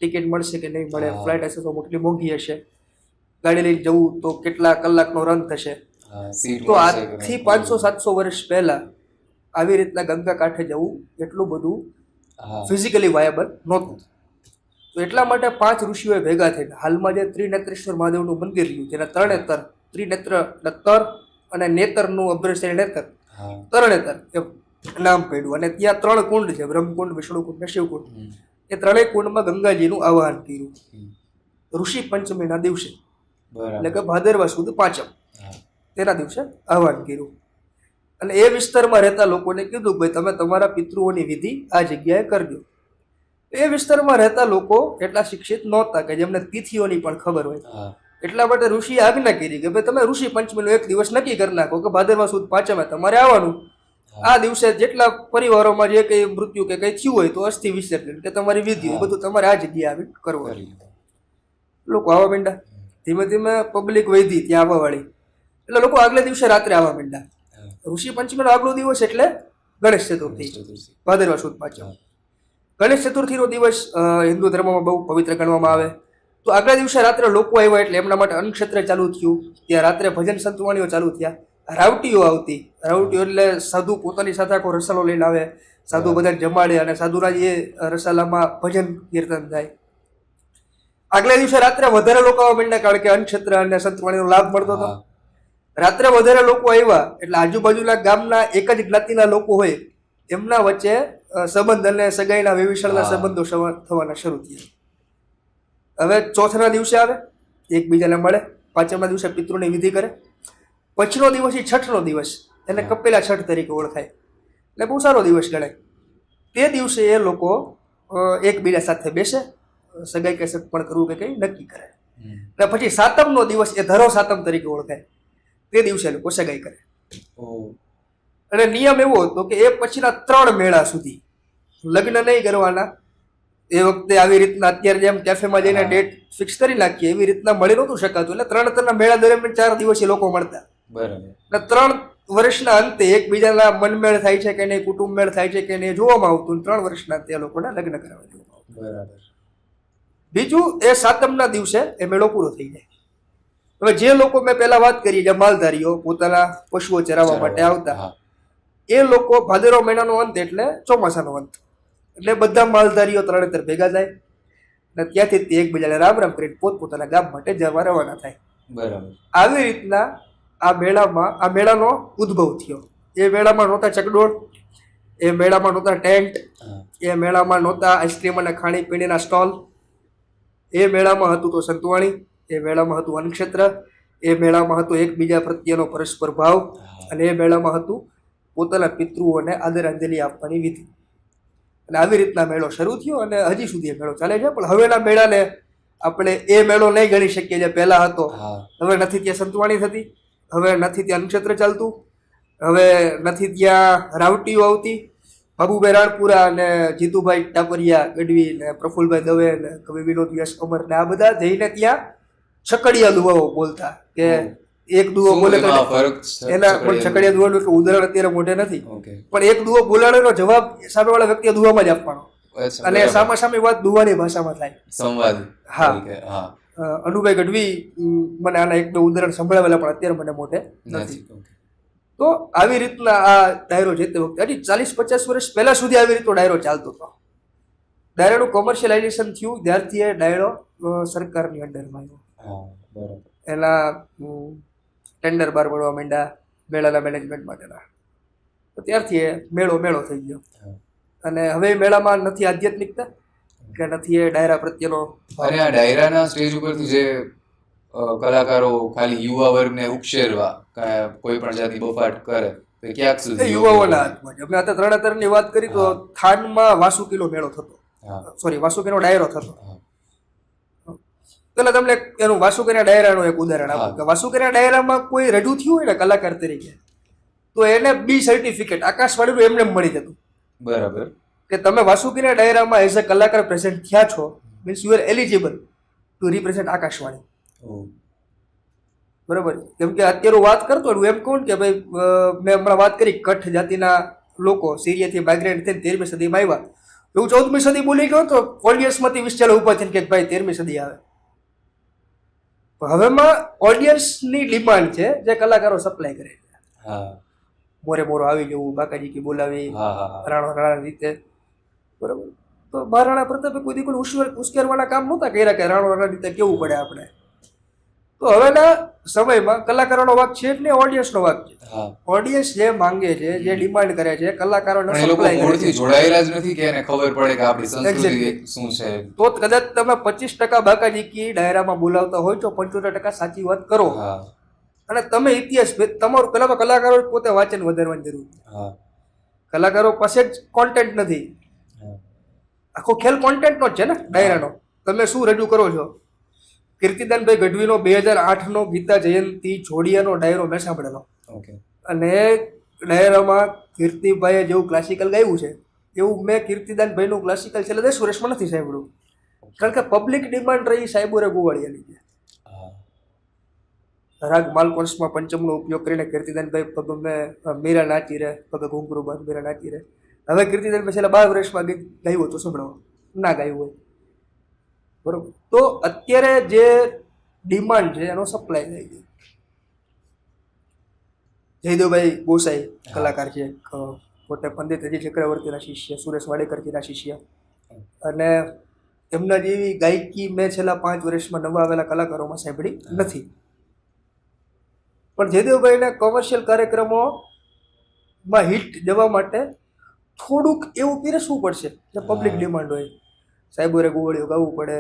ટિકિટ મળશે કે નહીં મળે, હા. ફ્લાઇટ હશે તો મોટી મોંઘી હશે, ગાડી લઈને જવું તો કેટલા કલાકનો રન થશે. હા, સીટ તો મળશે કે આજથી નહીં? 500-700 વર્ષ પહેલા આવી રીતના ગંગા કાંઠે જવું એટલું બધું હા. ફિઝિકલી વાયબલ નહોતું. તો એટલા માટે 5 ઋષિઓએ ભેગા થઈને હાલમાં જે ત્રિનેત્રેશ્વર મહાદેવનું મંદિર રહ્યું જેના ત્રણેતર, ત્રિનેત્ર એટલે તર અને નેતરનું અભ્રશ્ય નેતર, હા. તરણેતર એ નામ પડ્યું. અને ત્યાં 3 કુંડ છે, બ્રહ્મકુંડ, વિષ્ણુકુંડ ને શિવકુંડ. હમ. એ ત્રણેય કુંડમાં ગંગાજીનું આવાહન કર્યું હમ. ઋષિ પંચમીના દિવસે, બરાબર. એટલે કે ભાદરવા સુદ પાંચમ, હા. તેના દિવસે આહવાન કર્યું. અને એ વિસ્તારમાં રહેતા લોકોને કીધું કે ભાઈ તમે તમારા પિતૃઓની વિધિ આ જગ્યાએ કરજો. એ વિસ્તારમાં રહેતા લોકો એટલા શિક્ષિત નહોતા કે જેમને તિથિઓની પણ ખબર હોય. હા. એટલા માટે ઋષિએ આજ્ઞા કરી કે ભાઈ તમે ઋષિ પંચમીનો એક દિવસ નક્કી કરી નાખો કે ભાદરવા સુદ પાંચમે તમારે આવવાનું. આ દિવસે જેટલા પરિવારોમાં જે કંઈ મૃત્યુ કે કંઈ થયું હોય તો અસ્થિ વિસર્જન કે તમારી વિધિ હોય બધું તમારે આ જગ્યાએ આવી કરવું. કરી લો. લોકો આવવા માંડ્યા. ધીમે ધીમે પબ્લિક વધી ત્યાં આવવા વાળી, એટલે લોકો આગલે દિવસે રાત્રે આવવા માંડ્યા. હા. ઋષિ પંચમીનો આગલો દિવસ એટલે ગણેશ ચતુર્થી, ચતુર્થી. ભાદરવા સુદ પાંચમ. હા. ગણેશ ચતુર્થીનો દિવસ હિન્દુ ધર્મમાં બહુ પવિત્ર ગણવામાં આવે. તો આગલા દિવસે રાત્રે લોકો આવ્યા એટલે એમના માટે અન્નક્ષેત્ર ચાલુ થયું. ત્યાં રાત્રે ભજન સંતવાણીઓ ચાલુ થયા. રાવટીઓ આવતી. રાવટીઓ એટલે સાધુ પોતાની સાથે આખો રસાલો લઈને આવે, સાધુ બધાને જમાડે અને સાધુના એ રસાલામાં ભજન કીર્તન થાય. આગલા દિવસે રાત્રે વધારે લોકો આવવા માંડ્યા કારણ કે અન્નક્ષેત્ર અને સંતવાણીનો લાભ મળતો હતો. હા. રાત્રે વધારે લોકો આવ્યા એટલે આજુબાજુના ગામના એક જ જ્ઞાતિના લોકો હોય એમના વચ્ચે સંબંધ અને સગાઈના વિભીષણના હા. સંબંધો થવાના શરૂ થયા. હવે ચોથના દિવસે આવે, એકબીજાને મળે. પાંચમના દિવસે પિતૃની વિધિ કરે. પછીનો દિવસ એ છઠનો દિવસ, એને કપિલા છઠ તરીકે ઓળખાય, એટલે બહુ સારો દિવસ ગણાય. તે દિવસે એ લોકો એકબીજા સાથે બેસે, સગાઈ કે સગપણ કરવું કે કંઈ નક્કી કરે. હમ. અને પછી સાતમનો દિવસ એ ધરો સાતમ તરીકે ઓળખાય. તે દિવસે લોકો સગાઈ કરે. ઓહ. અને નિયમ એવો હતો કે એ પછીના 3 મેળા સુધી લગ્ન નહીં કરવાના. એ વખતે આવી રીતના અત્યારે જેમ કેફેમાં જઈને હા. ડેટ ફિક્સ કરી નાખીએ એવી રીતના મળી નહોતું શકાતું. એટલે 3 મેળા દરમિયાન 4 દિવસે લોકો મળતા. બરાબર. એટલે 3 વર્ષના અંતે એકબીજાના મનમેળ થાય છે કે નહીં, કુટુંબ મેળ થાય છે કે નહીં જોવામાં આવતું. 3 વર્ષના અંતે એ લોકોના લગ્ન કરાવવા જોવામાં આવતું. બરાબર. બીજું એ સાતમના દિવસે એ મેળો પૂરો થઈ જાય. હવે જે લોકો મેં પહેલા વાત કરી જે માલધારીઓ પોતાના પશુઓ ચરાવવા માટે આવતા, હા. એ લોકો ભાદરવા મહિનાનો અંત એટલે ચોમાસાનો અંત, એટલે બધા માલધારીઓ ત્રણેતર ભેગા થાય અને ત્યાંથી તે એકબીજાને રામ રામ કરીને પોતપોતાના ગામ માટે જવા રવાના થાય. બરાબર. આવી રીતના આ મેળાનો ઉદ્ભવ થયો. એ મેળામાં નહોતા ચકડોળ, એ મેળામાં નહોતા ટેન્ટ, હા. એ મેળામાં નહોતા આઈસ્ક્રીમ અને ખાણીપીણીના સ્ટોલ. એ મેળામાં હતું તો સંતવાણી, એ મેળામાં હતું અન્નક્ષેત્ર, એ મેળામાં હતો એકબીજા પ્રત્યેનો પરસ્પર ભાવ, અને એ મેળામાં હતું પોતાના પિતૃઓને આદરાંજલિ આપવાની વિધિ. અને આવી રીતના મેળો શરૂ થયો અને હજી સુધી એ મેળો ચાલે છે. પણ હવેના મેળાને આપણે એ મેળો નહીં ગણી શકીએ જે પહેલા હતો. હા. હવે નથી ત્યાં સંતવાણી થતી, હવે નથી ત્યાં અન્નક્ષેત્ર ચાલતું, હવે નથી ત્યાં રાવટીઓ આવતી. બાબુભાઈ રાણપુરા અને જીતુભાઈ ટાપરિયા ગઢવી ને પ્રફુલભાઈ દવે ને કવિ વિનોદ યશ અમર ને આ બધા જઈને ત્યાં છકડિયા દુવાઓ બોલતા કે એક દુવો શું બોલે તો એમાં ફરક છે? એના પણ છકડિયા દુવાનું એટલું ઉદાહરણ અત્યારે મોઢે નથી, ઓકે. પણ એક દુવો બોલાડેનો જવાબ સામેવાળા વ્યક્તિએ દુવામાં જ આપવાનો અચ્છા, અને બરાબર. સામાસામી વાત દુવાની ભાષામાં થાય. સંવાદ હા. તરીકે. હા. અનુભાઈ ગઢવી મને આના એક બે ઉદાહરણ સંભળાવેલા પણ અત્યારે મને મોઢે નથી. નથી. ઓકે. તો આવી રીતના આ ડાયરો જે તે વખતે હજી 40-50 વર્ષ પહેલા સુધી આવી રીતનો ડાયરો ચાલતો હતો. ડાયરાનું કોમર્શિયલાઇઝેશન થયું ત્યારથી એ ડાયરો સરકારની અંડરમાં આવ્યો. હા. બરાબર. એના ટેન્ડર બહાર પડવા માંડ્યા મેળાના મેનેજમેન્ટ માટેના. તો ત્યારથી એ મેળો થઈ ગયો. હા. અને હવે એ મેળામાં નથી આધ્યાત્મિકતા કે નથી એ ડાયરા પ્રત્યેનો ભાવ. અને આ ડાયરાના સ્ટેજ ઉપરથી જે કલાકારો ખાલી યુવા વર્ગને ઉશ્કેરવા કોઈ પણ જાતિ બફાટ કરે તો ક્યાંક એ સુધી યુવાઓના હાથમાં છે. અમે અત્યારે તરણેતરની વાત કરી તો થાનમાં વાસુકીનો મેળો થતો, હા સોરી વાસુકીનો ડાયરો થતો. હા પેલા તમને એનું વાસુકીના ડાયરાનું એક ઉદાહરણ આપું કે વાસુકીના ડાયરામાં કોઈ રજૂ થયું હોય ને કલાકાર તરીકે તો એને બી સર્ટિફિકેટ આકાશવાણીનું એમને એમ મળી જતું બરાબર. કે તમે વાસુકીના ડાયરામાં એઝ અ કલાકાર પ્રેઝન્ટ થયા છો, means you are eligible to represent Akashvani. Oh. બરાબર. કેમ કે અત્યારે હું વાત કરતો હું એમ કહું કે ભાઈ મેં હમણાં વાત કરી કઠ જાતિના લોકો સિરિયાથી માઇગ્રેટ થઈને 13મી સદીમાં આવ્યા. એવું 14મી સદી બોલી ગયો તો ઓડિયન્સમાંથી 20 ચાલો ઉભા થઈને કે ભાઈ 13મી સદી આવે. હવેમાં ઓડિયન્સની ડિમાન્ડ છે જે કલાકારો સપ્લાય કરે છે. હા મોરે મોરો આવી જવું, બાકાજી કી બોલાવી, હા હા રાણા રીતે. બરાબર. તો મહારાણા પ્રતાપે કોઈ દી કોઈ ઉશ્કેરવાના કામ નહોતા કર્યા કે રાણા રીતે કેવું પડે આપણે. તો હવેના સમયમાં કલાકારોનો વાક છે જ નહીં, ઓડિયન્સનો વાક છે. હા. ઓડિયન્સ જે માંગે છે, જે ડિમાન્ડ કરે છે, કલાકારોને પણ એ લોકો સપ્લાય કરે મૂળથી છે. જોડાયેલા જ નથી કે એને ખબર પડે કે આપણી સંસ્કૃતિ Exactly. શું છે. તો કદાચ તમે 25% બાકાજી કી ડાયરામાં બોલાવતા હોય તો 75% સાચી વાત કરો. હા અને તમે ઇતિહાસ તમારું પેલા તો કલાકારો પોતે વાંચન વધારવાની જરૂર છે. હા કલાકારો પાસે જ કોન્ટેન્ટ નથી. હા આખો ખેલ કોન્ટેન્ટનો જ છે ને ડાયરાનો. તમે શું રજૂ કરો છો? કીર્તિદાનભાઈ ગઢવીનો 2008નો ગીતા જયંતિ જોડિયાનો ડાયરો મેં સાંભળેલો. ઓકે. અને ડાયરામાં કીર્તિભાઈએ જેવું ક્લાસિકલ ગાયું છે એવું મેં કીર્તિદાનભાઈનું ક્લાસિકલ છેલ્લે 10 વર્ષમાં નથી સાંભળ્યું. કારણ કે પબ્લિક ડિમાન્ડ રહી સાહેબોરે ગોવાળિયાની છે. હા રાગ માલકોન્સમાં પંચમનો ઉપયોગ કરીને કીર્તિદાનભાઈ પગ મીરા નાચી રહે, પગ ઘૂંઘરું બાદ મીરા નાચી રહે. હવે કીર્તિદાનભાઈ છેલ્લા 12 વર્ષમાં ગીત ગાયું હતું, સંભળાવો ના ગાયું હોય. બરોબર. તો અત્યારે જે ડિમાન્ડ છે એનો સપ્લાય થાય છે. જયદેવભાઈ ગોસાઈ કલાકાર છે, પોતે પંડિત અજય ચક્રવર્તીના શિષ્ય, સુરેશ વાડેકરજીના શિષ્ય. અને એમના જેવી ગાયકી મેં છેલ્લા 5 વર્ષમાં નવા આવેલા કલાકારોમાં સાંભળી નથી. પણ જયદેવભાઈના કોમર્શિયલ કાર્યક્રમોમાં હિટ જવા માટે થોડુંક એવું પીરસવું પડશે જે પબ્લિક ડિમાન્ડ હોય. સાહેબોરે ગોવાળીઓ ગાવું પડે,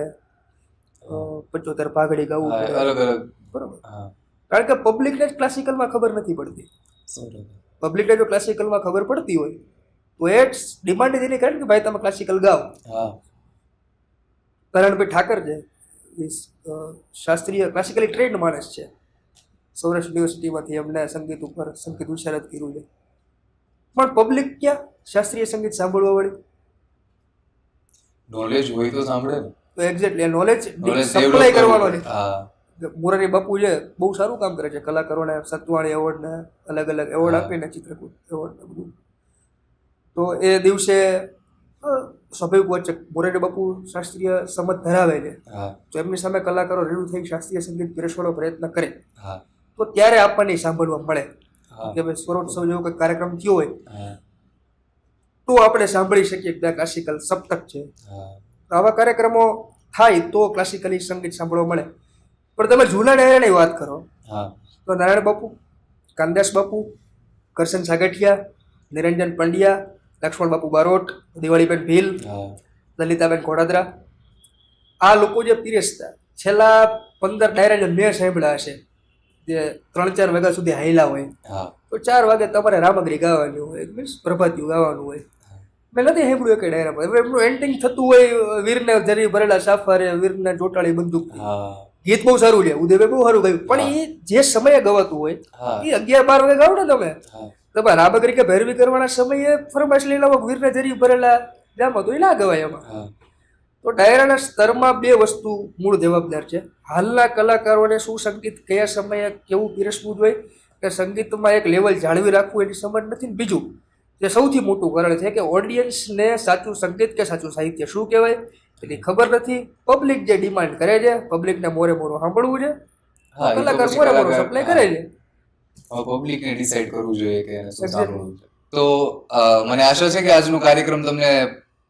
75 પાઘડી ગાવું હા, પડે. અલગ અલગ. બરોબર. હા કારણ કે પબ્લિકને જ ક્લાસિકલમાં ખબર નથી પડતી. પબ્લિકને જો ક્લાસિકલમાં ખબર પડતી હોય તો એ જ ડિમાન્ડ એની કરે ને કે ભાઈ તમે ક્લાસિકલ ગાઓ. હા કરણભાઈ ઠાકર છે, શાસ્ત્રીય ક્લાસિકલી ટ્રેન્ડ માણસ છે. સૌરાષ્ટ્ર યુનિવર્સિટીમાંથી એમને સંગીત ઉપર સંગીત વિશારદ કર્યું છે. પણ પબ્લિક ક્યાં શાસ્ત્રીય સંગીત સાંભળવા વાળી? નોલેજ હોય તો સાંભળે ને. તો exactly knowledge Knowledge supply develop કરવાનો કરવું. છે. હા મોરારી બાપુ છે બહુ સારું કામ કરે છે, કલાકારોને સત્વાણી એવોર્ડ ને અલગ અલગ એવોર્ડ હા. આપીને ચિત્રકૂટ એવોર્ડ બધું. તો એ દિવસે સ્વાભાવિક વાત છે મોરારી બાપુ શાસ્ત્રીય સમજ ધરાવે છે, હા તો એમની સામે કલાકારો રજૂ થઈ શાસ્ત્રીય સંગીત પીરસવાનો પ્રયત્ન કરે હા તો ત્યારે આપણને સાંભળવા મળે હા કે ભાઈ સ્વરોત્સવ જેવો કંઈક કાર્યક્રમ થયો હોય હા તો આપણે સાંભળી શકીએ કે ક્લાસિકલ સપ્તક છે. હા તો આવા કાર્યક્રમો થાય તો ક્લાસિકલી સંગીત સાંભળવા મળે. પણ તમે જૂના ડાયરાની વાત કરો હા તો નારાયણ બાપુ, કાનદાસ બાપુ, કરશન સાગઠિયા, નિરંજન પંડ્યા, લક્ષ્મણ બાપુ બારોટ, દિવાળીબેન ભીલ, હા લલિતાબેન ઘોડાદરા, આ લોકો જે પીરસતા છેલ્લા 15 ડાયરા જે મેં સાંભળ્યા હશે જે 3-4 વાગ્યા સુધી હાઈલા હોય, હા તો 4 વાગે તમારે રામગરી ગાવાની હોય, મીન્સ પ્રભાતિયું ગાવાનું હોય. મેં નથી સાંભળ્યું કે ડાયરામાં હવે એમનું એન્ડિંગ થતું હોય વીરને જરી ભરેલા સાફારે, વીરને ચોટાળી બંદૂક. હા ગીત બહુ સારું છે, ઉદયભાઈ બહુ સારું ગાયું, પણ એ જે સમયે ગવાતું હોય હા. એ 11-12 વાગે ગાવ ને તમે હા તમે રામગરી કે ભૈરવી કરવાના સમયે ફરમાશ લઈ લાવો વીરને જરી ભરેલા જામાં તો એ ના ગવાય એમાં. હા તો ડાયરાના સ્તરમાં 2 વસ્તુ મૂળ જવાબદાર છે. હાલના કલાકારોને શું સંગીત કયા સમયે કેવું પીરસવું જોઈએ કે સંગીતમાં એક લેવલ જાળવી રાખવું એની સમજ નથી. બીજું જે સૌથી મોટું કારણ છે કે ઓડિયન્સને સાચું સંગીત કે સાચું સાહિત્ય શું કહેવાય એની ખબર નથી. પબ્લિક જે ડિમાન્ડ કરે છે, પબ્લિકને મોરે મોરો સાંભળવું છે, હા, એ તો કલાકાર પછી મોરે મોરો કલાકાર, સપ્લાય કરે છે. પબ્લિકને ડિસાઈડ કરવું જોઈએ કે એને શું Exactly. સાંભળવું છે. તો મને આશા છે કે આજનો કાર્યક્રમ તમને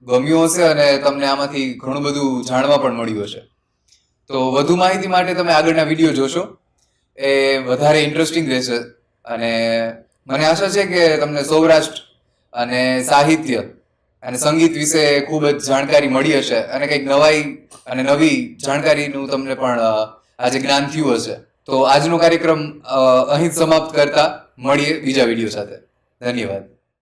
ગમ્યો હશે અને તમને આમાંથી ઘણું બધું જાણવા પણ મળ્યું હશે. તો વધુ માહિતી માટે તમે આગળના વિડીયો જોશો, એ વધારે ઇન્ટરેસ્ટિંગ રહેશે. અને મને આશા છે કે તમને સૌરાષ્ટ્ર અને સાહિત્ય અને સંગીત વિશે ખૂબ જ જાણકારી મળી હશે અને કંઈક નવાઈ અને નવી જાણકારીનું તમને પણ આજે જ્ઞાન થયું હશે. તો આજનો કાર્યક્રમ અહીં જ સમાપ્ત કરતા મળીએ બીજા વિડીયો સાથે. ધન્યવાદ.